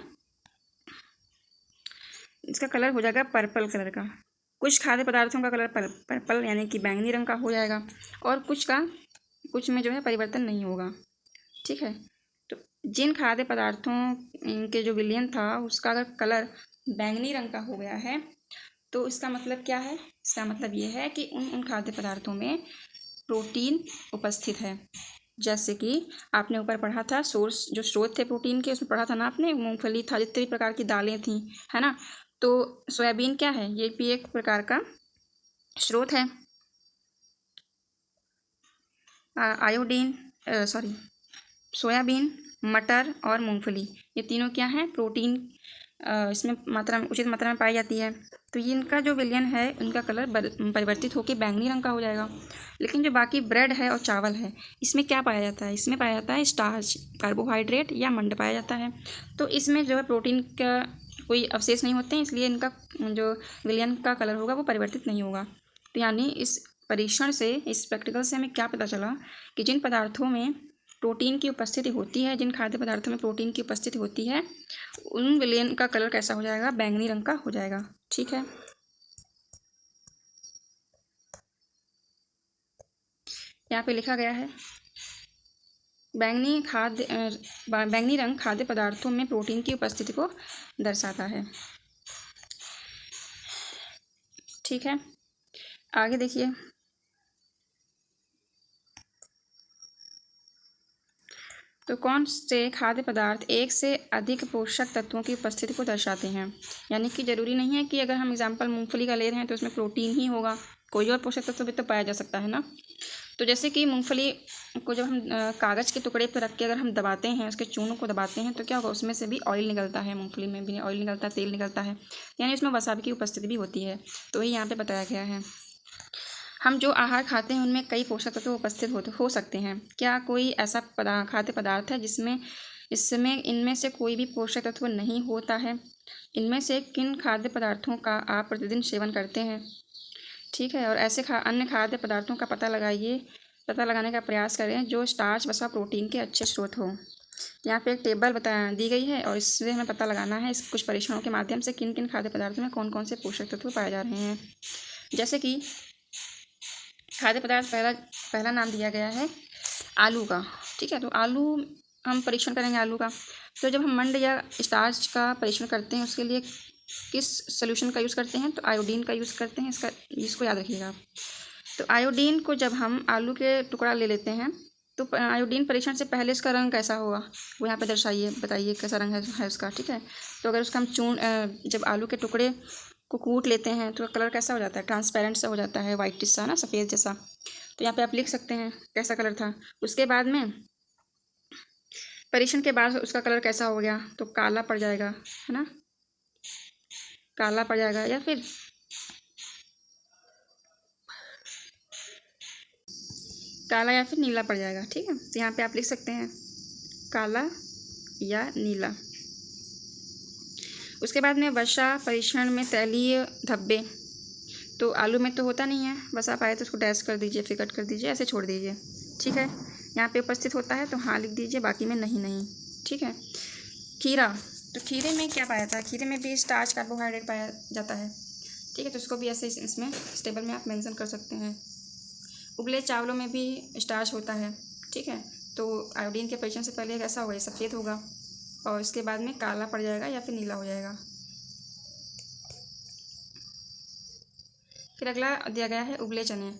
इसका कलर हो जाएगा पर्पल कलर का। कुछ खाद्य पदार्थों का कलर पर्पल यानी कि बैंगनी रंग का हो जाएगा, और कुछ में जो है परिवर्तन नहीं होगा, ठीक है। तो जिन खाद्य पदार्थों के जो विलयन था उसका अगर कलर बैंगनी रंग का हो गया है तो इसका मतलब क्या है, इसका मतलब ये है कि उन खाद्य पदार्थों में प्रोटीन उपस्थित है। जैसे कि आपने ऊपर पढ़ा था, जो स्रोत थे प्रोटीन के, उसमें पढ़ा था ना आपने, मूंगफली था, जितने भी प्रकार की दालें थी, है ना। तो सोयाबीन क्या है, ये भी एक प्रकार का स्रोत है। सोयाबीन, मटर और मूंगफली, ये तीनों क्या हैं, प्रोटीन इसमें उचित मात्रा में पाई जाती है। तो ये इनका जो विलयन है उनका कलर परिवर्तित होकर बैंगनी रंग का हो जाएगा। लेकिन जो बाकी ब्रेड है और चावल है, इसमें क्या पाया जाता है, इसमें पाया जाता है स्टार्च, कार्बोहाइड्रेट या मंड पाया जाता है। तो इसमें जो है प्रोटीन का कोई अवशेष नहीं होते हैं, इसलिए इनका जो विलयन का कलर होगा वो परिवर्तित नहीं होगा। तो यानी इस परीक्षण से, इस प्रैक्टिकल से हमें क्या पता चला कि जिन पदार्थों में प्रोटीन की उपस्थिति होती है, जिन खाद्य पदार्थों में प्रोटीन की उपस्थिति होती है, उन विलयन का कलर कैसा हो जाएगा, बैंगनी रंग का हो जाएगा, ठीक है। यहाँ पे लिखा गया है बैंगनी रंग खाद्य पदार्थों में प्रोटीन की उपस्थिति को दर्शाता है, ठीक है। आगे देखिए, तो कौन से खाद्य पदार्थ एक से अधिक पोषक तत्वों की उपस्थिति को दर्शाते हैं। यानी कि ज़रूरी नहीं है कि अगर हम एग्जाम्पल मूंगफली का ले रहे हैं तो उसमें प्रोटीन ही होगा, कोई और पोषक तत्व भी तो पाया जा सकता है ना। तो जैसे कि मूंगफली को जब हम कागज़ के टुकड़े पर रख के अगर हम दबाते हैं, उसके चूनों को दबाते हैं, तो क्या होगा, उसमें से भी ऑयल निकलता है, मूंगफली में भी ऑयल निकलता है, तेल निकलता है, यानी उसमें वसा की उपस्थिति भी होती है। तो वही यहाँ पर बताया गया है। हम जो आहार खाते हैं उनमें कई पोषक तत्व उपस्थित हो सकते हैं। क्या कोई ऐसा खाद्य पदार्थ है इसमें इनमें से कोई भी पोषक तत्व नहीं होता है। इनमें से किन खाद्य पदार्थों का आप प्रतिदिन सेवन करते हैं, ठीक है। और ऐसे अन्य खाद्य पदार्थों का पता लगाने का प्रयास करें जो स्टार्च, वसा, प्रोटीन के अच्छे स्रोत हों। यहाँ पे एक टेबल दी गई है और इससे हमें पता लगाना है इस कुछ परीक्षणों के माध्यम से किन किन खाद्य पदार्थों में कौन कौन से पोषक तत्व पाए जा रहे हैं। जैसे कि खाद्य पदार्थ पहला नाम दिया गया है आलू का, ठीक है। तो आलू हम परीक्षण करेंगे आलू का। तो जब हम मंड या स्टार्च का परीक्षण करते हैं उसके लिए किस सोल्यूशन का यूज़ करते हैं, तो आयोडीन का यूज़ करते हैं। इसको याद रखिएगा आप। तो आयोडीन को जब हम आलू के टुकड़ा ले लेते हैं तो आयोडीन परीक्षण से पहले इसका रंग कैसा होगा वो यहाँ पे दर्शाइए, बताइए कैसा रंग है उसका। ठीक है, तो अगर उसका हम जब आलू के टुकड़े को कूट लेते हैं तो कलर कैसा हो जाता है, ट्रांसपेरेंट सा हो जाता है, वाइट सा ना, सफ़ेद जैसा। तो यहाँ पे आप लिख सकते हैं कैसा कलर था। उसके बाद में परीक्षण के बाद उसका कलर कैसा हो गया, तो काला पड़ जाएगा, है ना, काला पड़ जाएगा या फिर नीला पड़ जाएगा। ठीक है, तो यहाँ पे आप लिख सकते हैं काला या नीला। उसके बाद में वसा परीक्षण में तैलीय धब्बे, तो आलू में तो होता नहीं है, बस आप आए तो उसको डैश कर दीजिए, फिर कट कर दीजिए, ऐसे छोड़ दीजिए। ठीक है, यहाँ पे उपस्थित होता है तो हाँ लिख दीजिए, बाकी में नहीं। ठीक है, खीरा, तो खीरे में क्या पाया था, खीरे में भी स्टार्च कार्बोहाइड्रेट पाया जाता है। ठीक है, तो उसको भी ऐसे इसमें इस टेबल में आप मेंशन कर सकते हैं। उबले चावलों में भी स्टार्च होता है। ठीक है, तो आयोडीन के परीक्षण से पहले कैसा होगा, सफ़ेद होगा और इसके बाद में काला पड़ जाएगा या फिर नीला हो जाएगा। फिर अगला दिया गया है उबले चने।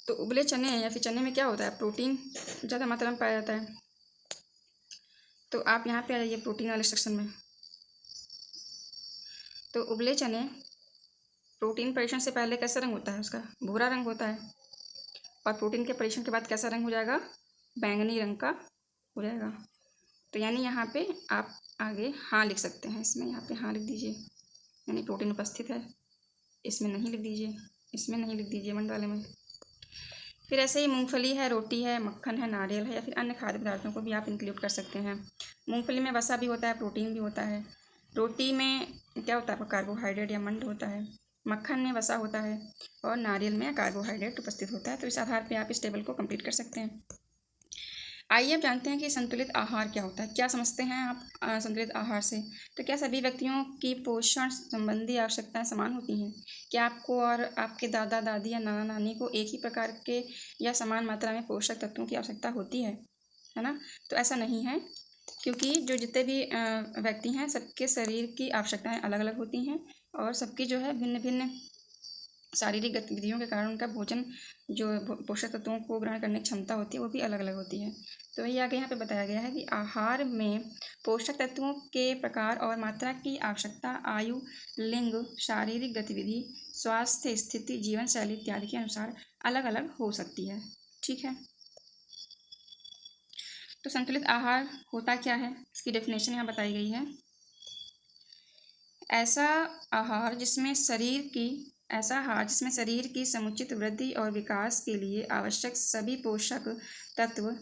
तो उबले चने या फिर चने में क्या होता है, प्रोटीन ज़्यादा मात्रा में पाया जाता है। तो आप यहाँ पे आ जाइए प्रोटीन वाले सेक्शन में। तो उबले चने प्रोटीन परीक्षण से पहले कैसा रंग होता है, उसका भूरा रंग होता है, और प्रोटीन के परीक्षण के बाद कैसा रंग हो जाएगा, बैंगनी रंग का हो जाएगा। तो यानी यहाँ पे आप आगे हाँ लिख सकते हैं, इसमें यहाँ पे हाँ लिख दीजिए, यानी प्रोटीन उपस्थित है। इसमें नहीं लिख दीजिए, इसमें नहीं लिख दीजिए मंड वाले में। फिर ऐसे ही मूंगफली है, रोटी है, मक्खन है, नारियल है, या फिर अन्य खाद्य पदार्थों को भी आप इंक्लूड कर सकते हैं। मूंगफली में वसा भी होता है, प्रोटीन भी होता है। रोटी में क्या होता है, कार्बोहाइड्रेट या मंड होता है। मक्खन में वसा होता है और नारियल में कार्बोहाइड्रेट उपस्थित होता है। तो इस आधार पर आप इस टेबल को कंप्लीट कर सकते हैं। आइए अब जानते हैं कि संतुलित आहार क्या होता है। क्या समझते हैं आप संतुलित आहार से? तो क्या सभी व्यक्तियों की पोषण संबंधी आवश्यकताएं समान होती हैं? क्या आपको और आपके दादा दादी या नाना नानी को एक ही प्रकार के या समान मात्रा में पोषक तत्वों की आवश्यकता होती है ना? तो ऐसा नहीं है, क्योंकि जो जितने भी व्यक्ति हैं सबके शरीर की आवश्यकताएं अलग अलग होती हैं और सबकी जो है भिन्न भिन्न शारीरिक गतिविधियों के कारण उनका भोजन जो पोषक तत्वों को ग्रहण करने की क्षमता होती है वो भी अलग अलग होती है। तो वही आगे यहाँ पे बताया गया है कि आहार में पोषक तत्वों के प्रकार और मात्रा की आवश्यकता आयु, लिंग, शारीरिक गतिविधि, स्वास्थ्य स्थिति, जीवन शैली इत्यादि के अनुसार अलग अलग हो सकती है। ठीक है, तो संतुलित आहार होता क्या है, इसकी डेफिनेशन यहाँ बताई गई है। ऐसा आहार जिसमें शरीर की समुचित वृद्धि और विकास के लिए आवश्यक सभी पोषक तत्व,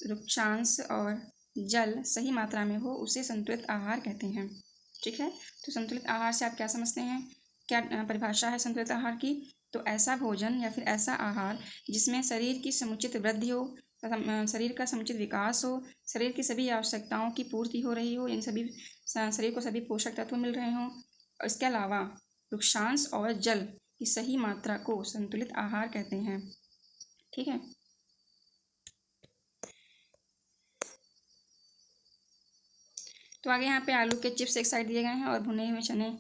वृक्षांश और जल सही मात्रा में हो, उसे संतुलित आहार कहते हैं। ठीक है, तो संतुलित आहार से आप क्या समझते हैं, क्या परिभाषा है संतुलित आहार की? तो ऐसा भोजन या फिर ऐसा आहार जिसमें शरीर की समुचित वृद्धि हो, शरीर का समुचित विकास हो, शरीर की सभी आवश्यकताओं की पूर्ति हो रही हो, यानी सभी शरीर को सभी पोषक तत्व मिल रहे हों, और इसके अलावा वृक्षांश और जल की सही मात्रा को संतुलित आहार कहते हैं। ठीक है, तो आगे यहाँ पे आलू के चिप्स एक साइड दिए गए हैं और भुने हुए चने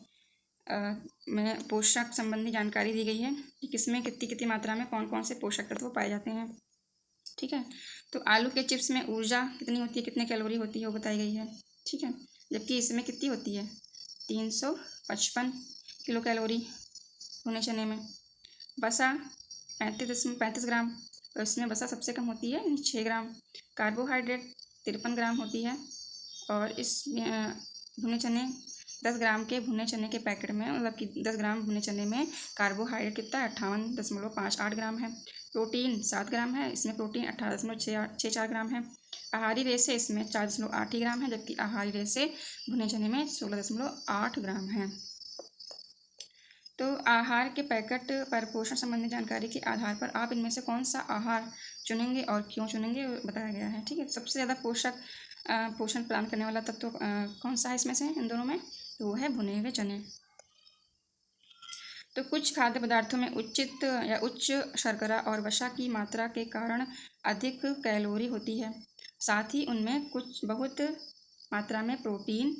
में पोषक संबंधी जानकारी दी गई है कि किसमें कितनी कितनी मात्रा में कौन कौन से पोषक तत्व पाए जाते हैं। ठीक है, तो आलू के चिप्स में ऊर्जा कितनी होती है, कितने कैलोरी होती है वो बताई गई है। ठीक है, जबकि इसमें कितनी होती है, 355 किलो कैलोरी भुने चने में। वसा 35 ग्राम, और इसमें वसा सबसे कम होती है 6 ग्राम। कार्बोहाइड्रेट 53 ग्राम होती है, और इस भुने चने 10 ग्राम के भुने चने के पैकेट में, मतलब कि 10 ग्राम भुने चने में कार्बोहाइड्रेट कितना है, 58.58 ग्राम है। प्रोटीन 7 ग्राम है, इसमें प्रोटीन 18.64 ग्राम है। आहारी रेशे इसमें 4.8 ग्राम है, जबकि आहारी रेशे भुने चने में 16.8 ग्राम है। तो आहार के पैकेट पर पोषण संबंधी जानकारी के आधार पर आप इनमें से कौन सा आहार चुनेंगे और क्यों चुनेंगे बताया गया है। ठीक है, सबसे ज़्यादा पोषण प्रदान करने वाला तत्व कौन सा है इसमें से, इन दोनों में? तो वो है भुने हुए चने। तो कुछ खाद्य पदार्थों में उच्च शर्करा और वसा की मात्रा के कारण अधिक कैलोरी होती है। साथ ही उनमें कुछ बहुत मात्रा में प्रोटीन,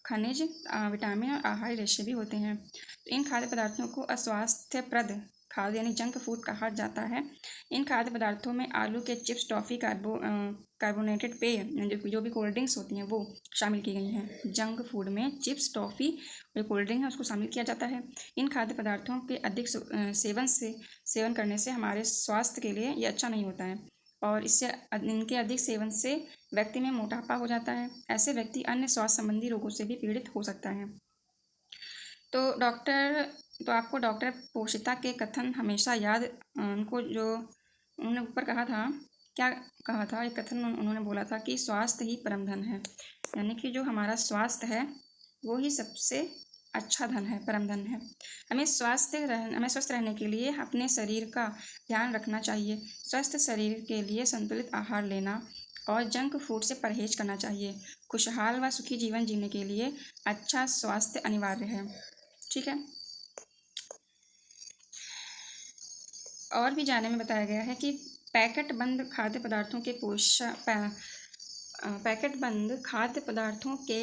खनिज, विटामिन और आहारी रेशे भी होते हैं। तो इन खाद्य पदार्थों को अस्वास्थ्यप्रद खाद्य यानी जंक फूड कहा जाता है। इन खाद्य पदार्थों में आलू के चिप्स, टॉफ़ी, कार्बोनेटेड पेय जो भी कोल्ड ड्रिंक्स होती हैं वो शामिल की गई हैं। जंक फूड में चिप्स, टॉफ़ी और कोल्ड ड्रिंक है उसको शामिल किया जाता है। इन खाद्य पदार्थों के अधिक सेवन करने से हमारे स्वास्थ्य के लिए ये अच्छा नहीं होता है और इनके अधिक सेवन से व्यक्ति में मोटापा हो जाता है। ऐसे व्यक्ति अन्य स्वास्थ्य संबंधी रोगों से भी पीड़ित हो सकता है। तो आपको डॉक्टर पोषिता के कथन हमेशा याद, उन्होंने ऊपर कहा था, क्या कहा था, एक कथन उन्होंने बोला था कि स्वास्थ्य ही परम धन है, यानी कि जो हमारा स्वास्थ्य है वो ही सबसे अच्छा धन है, परम धन है। हमें स्वस्थ रहने के लिए अपने शरीर का ध्यान रखना चाहिए। स्वस्थ शरीर के लिए संतुलित आहार लेना और जंक फूड से परहेज करना चाहिए। खुशहाल व सुखी जीवन जीने के लिए अच्छा स्वास्थ्य अनिवार्य है। ठीक है। और भी जानने में बताया गया है कि पैकेट बंद खाद्य पदार्थों के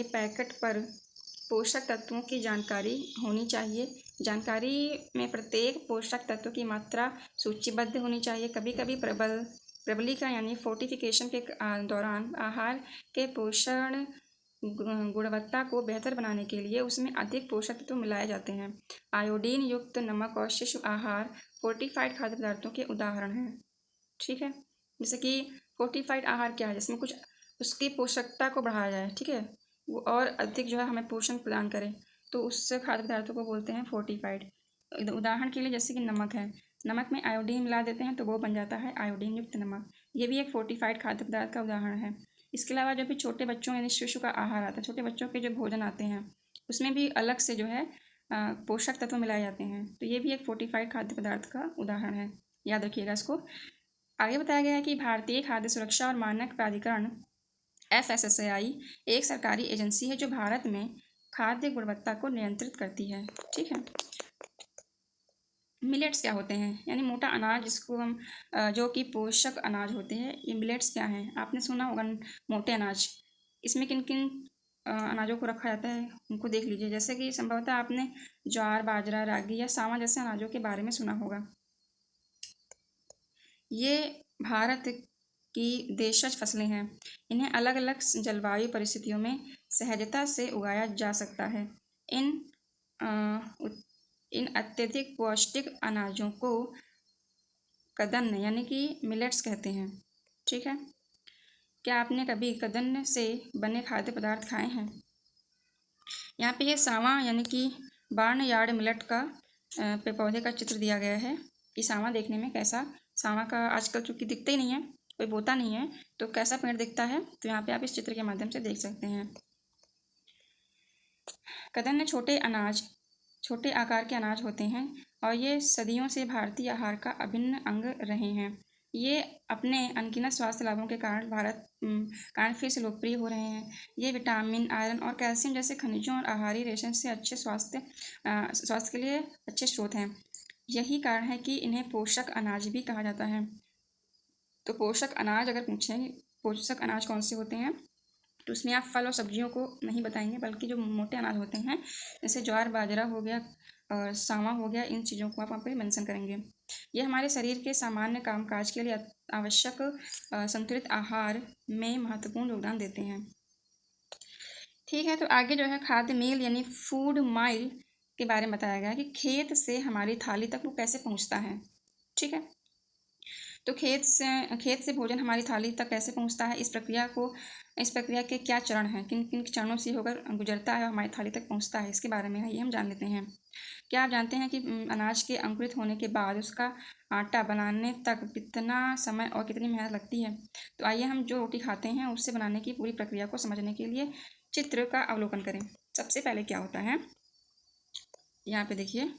पैकेट पर पोषक तत्वों की जानकारी होनी चाहिए। जानकारी में प्रत्येक पोषक तत्व की मात्रा सूचीबद्ध होनी चाहिए। कभी कभी प्रबलीकरण यानी फोर्टिफिकेशन के दौरान आहार के पोषण गुणवत्ता को बेहतर बनाने के लिए उसमें अधिक पोषक तत्व मिलाए जाते हैं। आयोडीन युक्त नमक और शिशु आहार फोर्टिफाइड खाद्य पदार्थों के उदाहरण हैं। ठीक है। जैसे कि फोर्टिफाइड आहार क्या है, जिसमें कुछ उसकी पोषकता को बढ़ाया जाए, ठीक है, वो और अधिक जो है हमें पोषण प्रदान करे, तो उस खाद्य पदार्थों को बोलते हैं फोर्टिफाइड। उदाहरण के लिए जैसे कि नमक है, नमक में आयोडीन मिला देते हैं तो वो बन जाता है आयोडीन युक्त नमक। ये भी एक फोर्टिफाइड खाद्य पदार्थ का उदाहरण है। इसके अलावा जब भी छोटे बच्चों यानी शिशु का आहार आता है, छोटे बच्चों के जो भोजन आते हैं उसमें भी अलग से जो है पोषक तत्व मिलाए जाते हैं, तो ये भी एक फोर्टिफाइड खाद्य पदार्थ का उदाहरण है, याद रखिएगा इसको। आगे बताया गया है कि भारतीय खाद्य सुरक्षा और मानक प्राधिकरण FSSAI एक सरकारी एजेंसी है जो भारत में खाद्य गुणवत्ता को नियंत्रित करती है। ठीक है। मिलेट्स क्या होते हैं, यानी मोटा अनाज जिसको हम जो कि पोषक अनाज होते हैं, ये मिलेट्स क्या हैं। आपने सुना होगा मोटे अनाज, इसमें किन किन अनाजों को रखा जाता है उनको देख लीजिए। जैसे कि संभवतः आपने ज्वार, बाजरा, रागी या सावा जैसे अनाजों के बारे में सुना होगा। ये भारत की देशज फसलें हैं। इन्हें अलग अलग जलवायु परिस्थितियों में सहजता से उगाया जा सकता है। इन अत्यधिक पौष्टिक अनाजों को कदन्न यानी कि मिलेट्स कहते हैं। ठीक है। क्या आपने कभी कदन्न से बने खाद्य पदार्थ खाए हैं? यहाँ पे ये सावा यानी कि बार्नयार्ड मिलेट का पौधे का चित्र दिया गया है कि सावा देखने में कैसा, सावा का आजकल चूँकि दिखता ही नहीं है, कोई बोता नहीं है, तो कैसा पेड़ दिखता है, तो यहाँ पे आप इस चित्र के माध्यम से देख सकते हैं। कदन्न छोटे आकार के अनाज होते हैं और ये सदियों से भारतीय आहार का अभिन्न अंग रहे हैं। ये अपने अनगिनत स्वास्थ्य लाभों के कारण फिर से लोकप्रिय हो रहे हैं। ये विटामिन, आयरन और कैल्शियम जैसे खनिजों और आहारी रेशे से अच्छे स्वास्थ्य के लिए अच्छे स्रोत हैं। यही कारण है कि इन्हें पोषक अनाज भी कहा जाता है। तो पोषक अनाज अगर पूछें पोषक अनाज कौन से होते हैं, तो उसमें आप फल और सब्जियों को नहीं बताएंगे, बल्कि जो मोटे अनाज होते हैं जैसे ज्वार, बाजरा हो गया और सावा हो गया, इन चीज़ों को आप वहाँ पर मेंशन करेंगे। ये हमारे शरीर के सामान्य कामकाज के लिए आवश्यक संतुलित आहार में महत्वपूर्ण योगदान देते हैं। ठीक है। तो आगे जो है खाद्य मील यानी फूड माइल के बारे में बताया गया है कि खेत से हमारी थाली तक वो कैसे पहुँचता है। ठीक है। तो खेत से भोजन हमारी थाली तक कैसे पहुँचता है, इस प्रक्रिया के क्या चरण हैं, किन किन चरणों से होकर गुजरता है और हमारी थाली तक पहुँचता है, इसके बारे में है ये हम जान लेते हैं। क्या आप जानते हैं कि अनाज के अंकुरित होने के बाद उसका आटा बनाने तक कितना समय और कितनी मेहनत लगती है? तो आइए हम जो रोटी खाते हैं उससे बनाने की पूरी प्रक्रिया को समझने के लिए चित्र का अवलोकन करें। सबसे पहले क्या होता है, यहाँ पे देखिए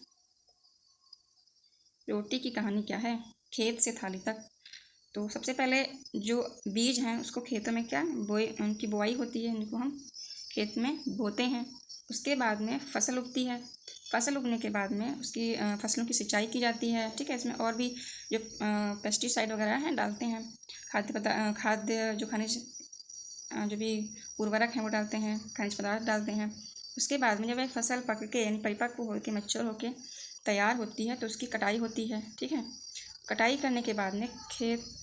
रोटी की कहानी क्या है, खेत से थाली तक। तो सबसे पहले जो बीज हैं उसको खेतों में उनकी बुआई होती है, इनको हम खेत में बोते हैं। उसके बाद में फसल उगती है। फसल उगने के बाद में उसकी फसलों की सिंचाई की जाती है। ठीक है। इसमें और भी जो पेस्टिसाइड वगैरह हैं डालते हैं। खाद्य जो खनिज जो भी उर्वरक हैं वो डालते हैं, खनिज पदार्थ डालते हैं। उसके बाद में जब एक फसल पक के यानी परिपक्व होकर मैच्योर होकर तैयार होती है तो उसकी कटाई होती है। ठीक है, कटाई करने के बाद में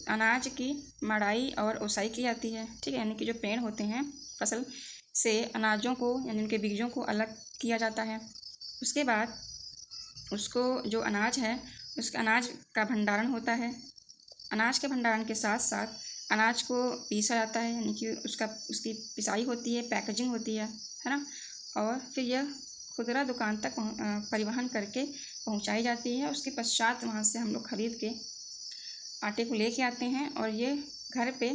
अनाज की मड़ाई और ओसाई की जाती है। ठीक है, यानी कि जो पेड़ होते हैं फसल से अनाजों को यानी उनके बीजों को अलग किया जाता है। उसके बाद उसको जो अनाज है उसके अनाज का भंडारण होता है। अनाज के भंडारण के साथ साथ अनाज को पीसा जाता है, यानी कि उसकी पिसाई होती है, पैकेजिंग होती है ना, और फिर यह खुदरा दुकान तक परिवहन करके पहुंचाई जाती है। उसके पश्चात वहां से हम लोग खरीद के आटे को लेके आते हैं और ये घर पे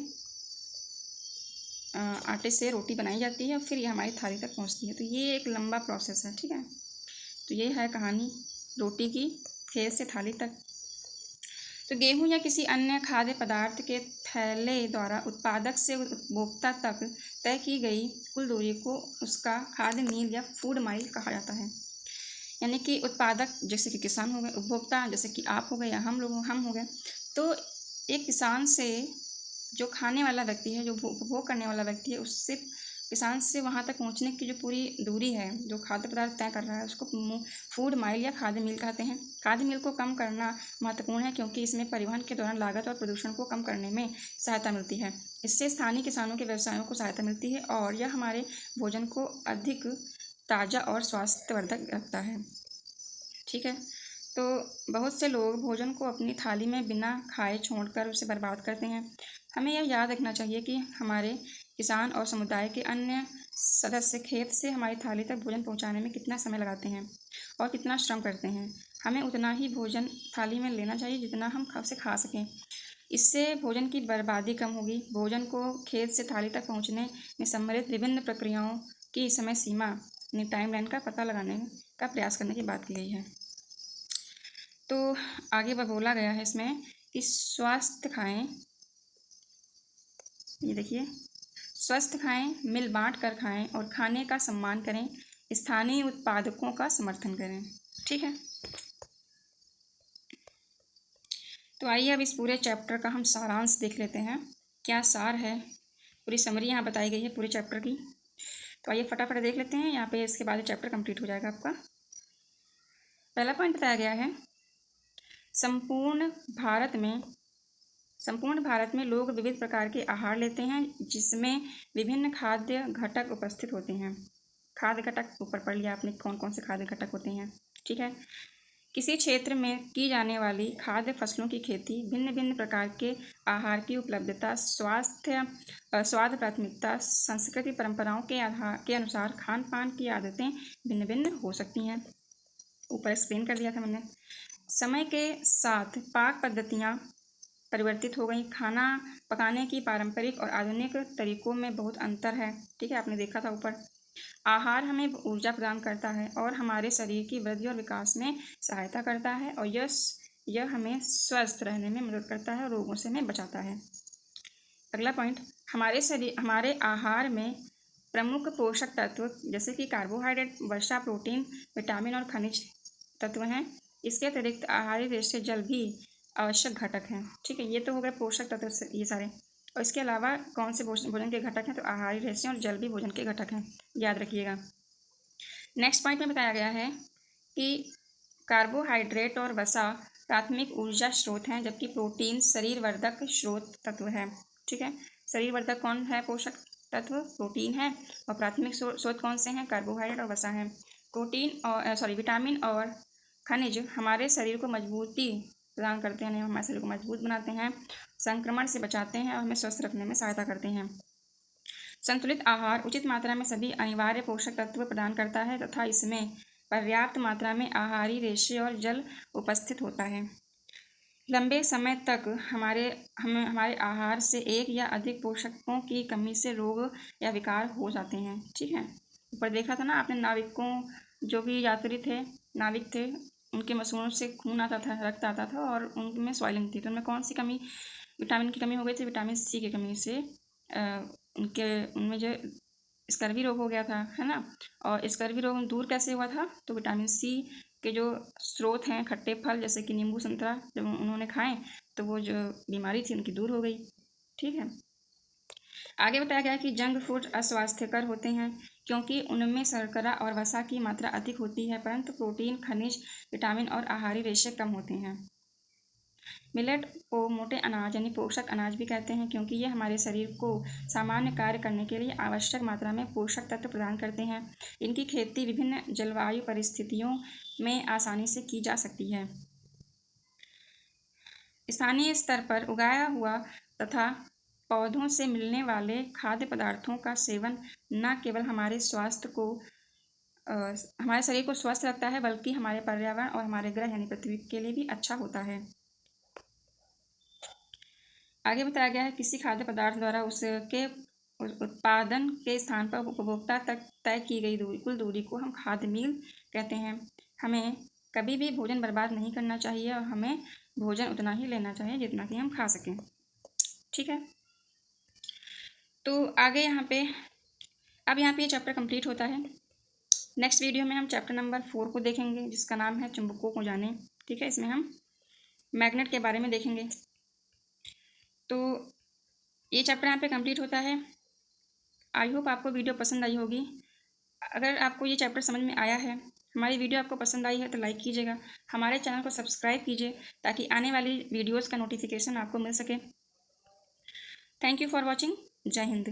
आटे से रोटी बनाई जाती है और फिर ये हमारी थाली तक पहुंचती है। तो ये एक लंबा प्रोसेस है। ठीक है, तो ये है कहानी रोटी की खेत से थाली तक। तो गेहूं या किसी अन्य खाद्य पदार्थ के थैले द्वारा उत्पादक से उपभोक्ता तक तय की गई कुल दूरी को उसका खाद्य मील या फूड माइल कहा जाता है। यानी कि उत्पादक जैसे कि किसान हो गए, उपभोक्ता जैसे कि आप हो गए या हम हो गए। तो एक किसान से जो खाने वाला व्यक्ति है, जो उपभोग करने वाला व्यक्ति है, उससे किसान से वहाँ तक पहुँचने की जो पूरी दूरी है, जो खाद्य पदार्थ तय कर रहा है, उसको फूड माइल या खाद्य मील कहते हैं। खाद्य मील को कम करना महत्वपूर्ण है क्योंकि इसमें परिवहन के दौरान लागत और प्रदूषण को कम करने में सहायता मिलती है। इससे स्थानीय किसानों के व्यवसायों को सहायता मिलती है और यह हमारे भोजन को अधिक ताज़ा और स्वास्थ्यवर्धक रखता है। ठीक है, तो बहुत से लोग भोजन को अपनी थाली में बिना खाए छोड़कर उसे बर्बाद करते हैं। हमें यह याद रखना चाहिए कि हमारे किसान और समुदाय के अन्य सदस्य खेत से हमारी थाली तक भोजन पहुंचाने में कितना समय लगाते हैं और कितना श्रम करते हैं। हमें उतना ही भोजन थाली में लेना चाहिए जितना हम उसे खा सकें। इससे भोजन की बर्बादी कम होगी। भोजन को खेत से थाली तक पहुंचने में सम्मिलित विभिन्न प्रक्रियाओं की समय सीमा यानी टाइमलाइन का पता लगाने का प्रयास करने की बात की गई है। तो आगे बोला गया है इसमें कि स्वस्थ खाएं, ये देखिए, स्वस्थ खाएं, मिल बांट कर खाएं और खाने का सम्मान करें, स्थानीय उत्पादकों का समर्थन करें। ठीक है, तो आइए अब इस पूरे चैप्टर का हम सारांश देख लेते हैं। क्या सार है, पूरी समरी यहाँ बताई गई है पूरे चैप्टर की। तो आइए फटाफट देख लेते हैं, यहाँ पे इसके बाद चैप्टर कंप्लीट हो जाएगा आपका। पहला पॉइंट बताया गया है, संपूर्ण भारत में लोग विविध प्रकार के आहार लेते हैं जिसमें विभिन्न खाद्य घटक उपस्थित होते हैं। खाद्य घटक ऊपर पढ़ लिया आपने कौन कौन से खाद्य घटक होते हैं। ठीक है, किसी क्षेत्र में की जाने वाली खाद्य फसलों की खेती, भिन्न भिन्न प्रकार के आहार की उपलब्धता, स्वाद प्राथमिकता, संस्कृति परंपराओं के अनुसार खान पान की आदतें भिन्न भिन्न हो सकती हैं। ऊपर एक्सप्लेन कर दिया था मैंने। समय के साथ पाक पद्धतियाँ परिवर्तित हो गई। खाना पकाने की पारंपरिक और आधुनिक तरीकों में बहुत अंतर है। ठीक है, आपने देखा था ऊपर। आहार हमें ऊर्जा प्रदान करता है और हमारे शरीर की वृद्धि और विकास में सहायता करता है और यह हमें स्वस्थ रहने में मदद करता है और रोगों से हमें बचाता है। अगला पॉइंट, हमारे आहार में प्रमुख पोषक तत्व जैसे कि कार्बोहाइड्रेट, वसा, प्रोटीन, विटामिन और खनिज तत्व हैं। इसके अतिरिक्त आहारी रेशे, जल भी आवश्यक घटक हैं। ठीक है, ये तो हो गए पोषक तत्व से ये सारे। और इसके अलावा कौन से भोजन के घटक हैं, तो आहारी रेशे और जल भी भोजन के घटक हैं, याद रखिएगा। नेक्स्ट पॉइंट में बताया गया है कि कार्बोहाइड्रेट और वसा प्राथमिक ऊर्जा स्रोत हैं जबकि प्रोटीन शरीरवर्धक स्रोत तत्व है। ठीक है, शरीरवर्धक कौन है पोषक तत्व, प्रोटीन है, और प्राथमिक स्रोत कौन से हैं, कार्बोहाइड्रेट और वसा है। प्रोटीन और विटामिन और खनिज हमारे शरीर को मजबूती प्रदान करते हैं, हमारे शरीर को मजबूत बनाते हैं, संक्रमण से बचाते हैं और हमें स्वस्थ रखने में सहायता करते हैं। संतुलित आहार उचित मात्रा में सभी अनिवार्य पोषक तत्व प्रदान करता है तथा इसमें पर्याप्त मात्रा में आहारी रेशे और जल उपस्थित होता है। लंबे समय तक हमारे आहार से एक या अधिक पोषकों की कमी से रोग या विकार हो जाते हैं। ठीक है, ऊपर देखा था ना आपने, नाविकों जो भी यात्री थे, नाविक थे, उनके मसूड़ों से खून आता था, रक्त आता था और उनमें स्वेलिंग थी। तो उनमें कौन सी कमी, विटामिन की कमी हो गई थी। विटामिन सी की कमी से उनमें जो स्कर्वी रोग हो गया था, है ना। और स्कर्वी रोग दूर कैसे हुआ था, तो विटामिन सी के जो स्रोत हैं, खट्टे फल जैसे कि नींबू, संतरा, जब उन्होंने खाएं तो वो जो बीमारी थी उनकी दूर हो गई। ठीक है। आगे बताया गया है कि जंक फूड अस्वास्थ्यकर होते हैं क्योंकि उनमें शर्करा और वसा की मात्रा अधिक होती है, परंतु प्रोटीन, खनिज, विटामिन और आहारी रेशे कम होते हैं। मिलेट को मोटे अनाज यानी पोषक अनाज भी कहते हैं क्योंकि ये हमारे शरीर को सामान्य कार्य करने के लिए आवश्यक मात्रा में पोषक तत्व प्रदान करते हैं। इनकी खेती विभिन्न जलवायु परिस्थितियों में आसानी से की जा सकती है। स्थानीय स्तर पर उगाया हुआ तथा पौधों से मिलने वाले खाद्य पदार्थों का सेवन न केवल हमारे हमारे शरीर को स्वस्थ रखता है, बल्कि हमारे पर्यावरण और हमारे ग्रह यानी पृथ्वी के लिए भी अच्छा होता है। आगे बताया गया है किसी खाद्य पदार्थ द्वारा उसके उत्पादन के स्थान पर उपभोक्ता तक तय की गई कुल दूरी को हम खाद्य मील कहते हैं। हमें कभी भी भोजन बर्बाद नहीं करना चाहिए और हमें भोजन उतना ही लेना चाहिए जितना कि हम खा सकें। ठीक है, तो आगे यहाँ पे ये चैप्टर कंप्लीट होता है। नेक्स्ट वीडियो में हम चैप्टर नंबर 4 को देखेंगे जिसका नाम है चुंबकों को जाने। ठीक है, इसमें हम मैग्नेट के बारे में देखेंगे। तो ये चैप्टर यहाँ पे कंप्लीट होता है। आई होप आपको वीडियो पसंद आई होगी। अगर आपको ये चैप्टर समझ में आया है, हमारी वीडियो आपको पसंद आई है तो लाइक कीजिएगा, हमारे चैनल को सब्सक्राइब कीजिए ताकि आने वाली वीडियोज़ का नोटिफिकेशन आपको मिल सके। Thank you for watching. जय हिंद।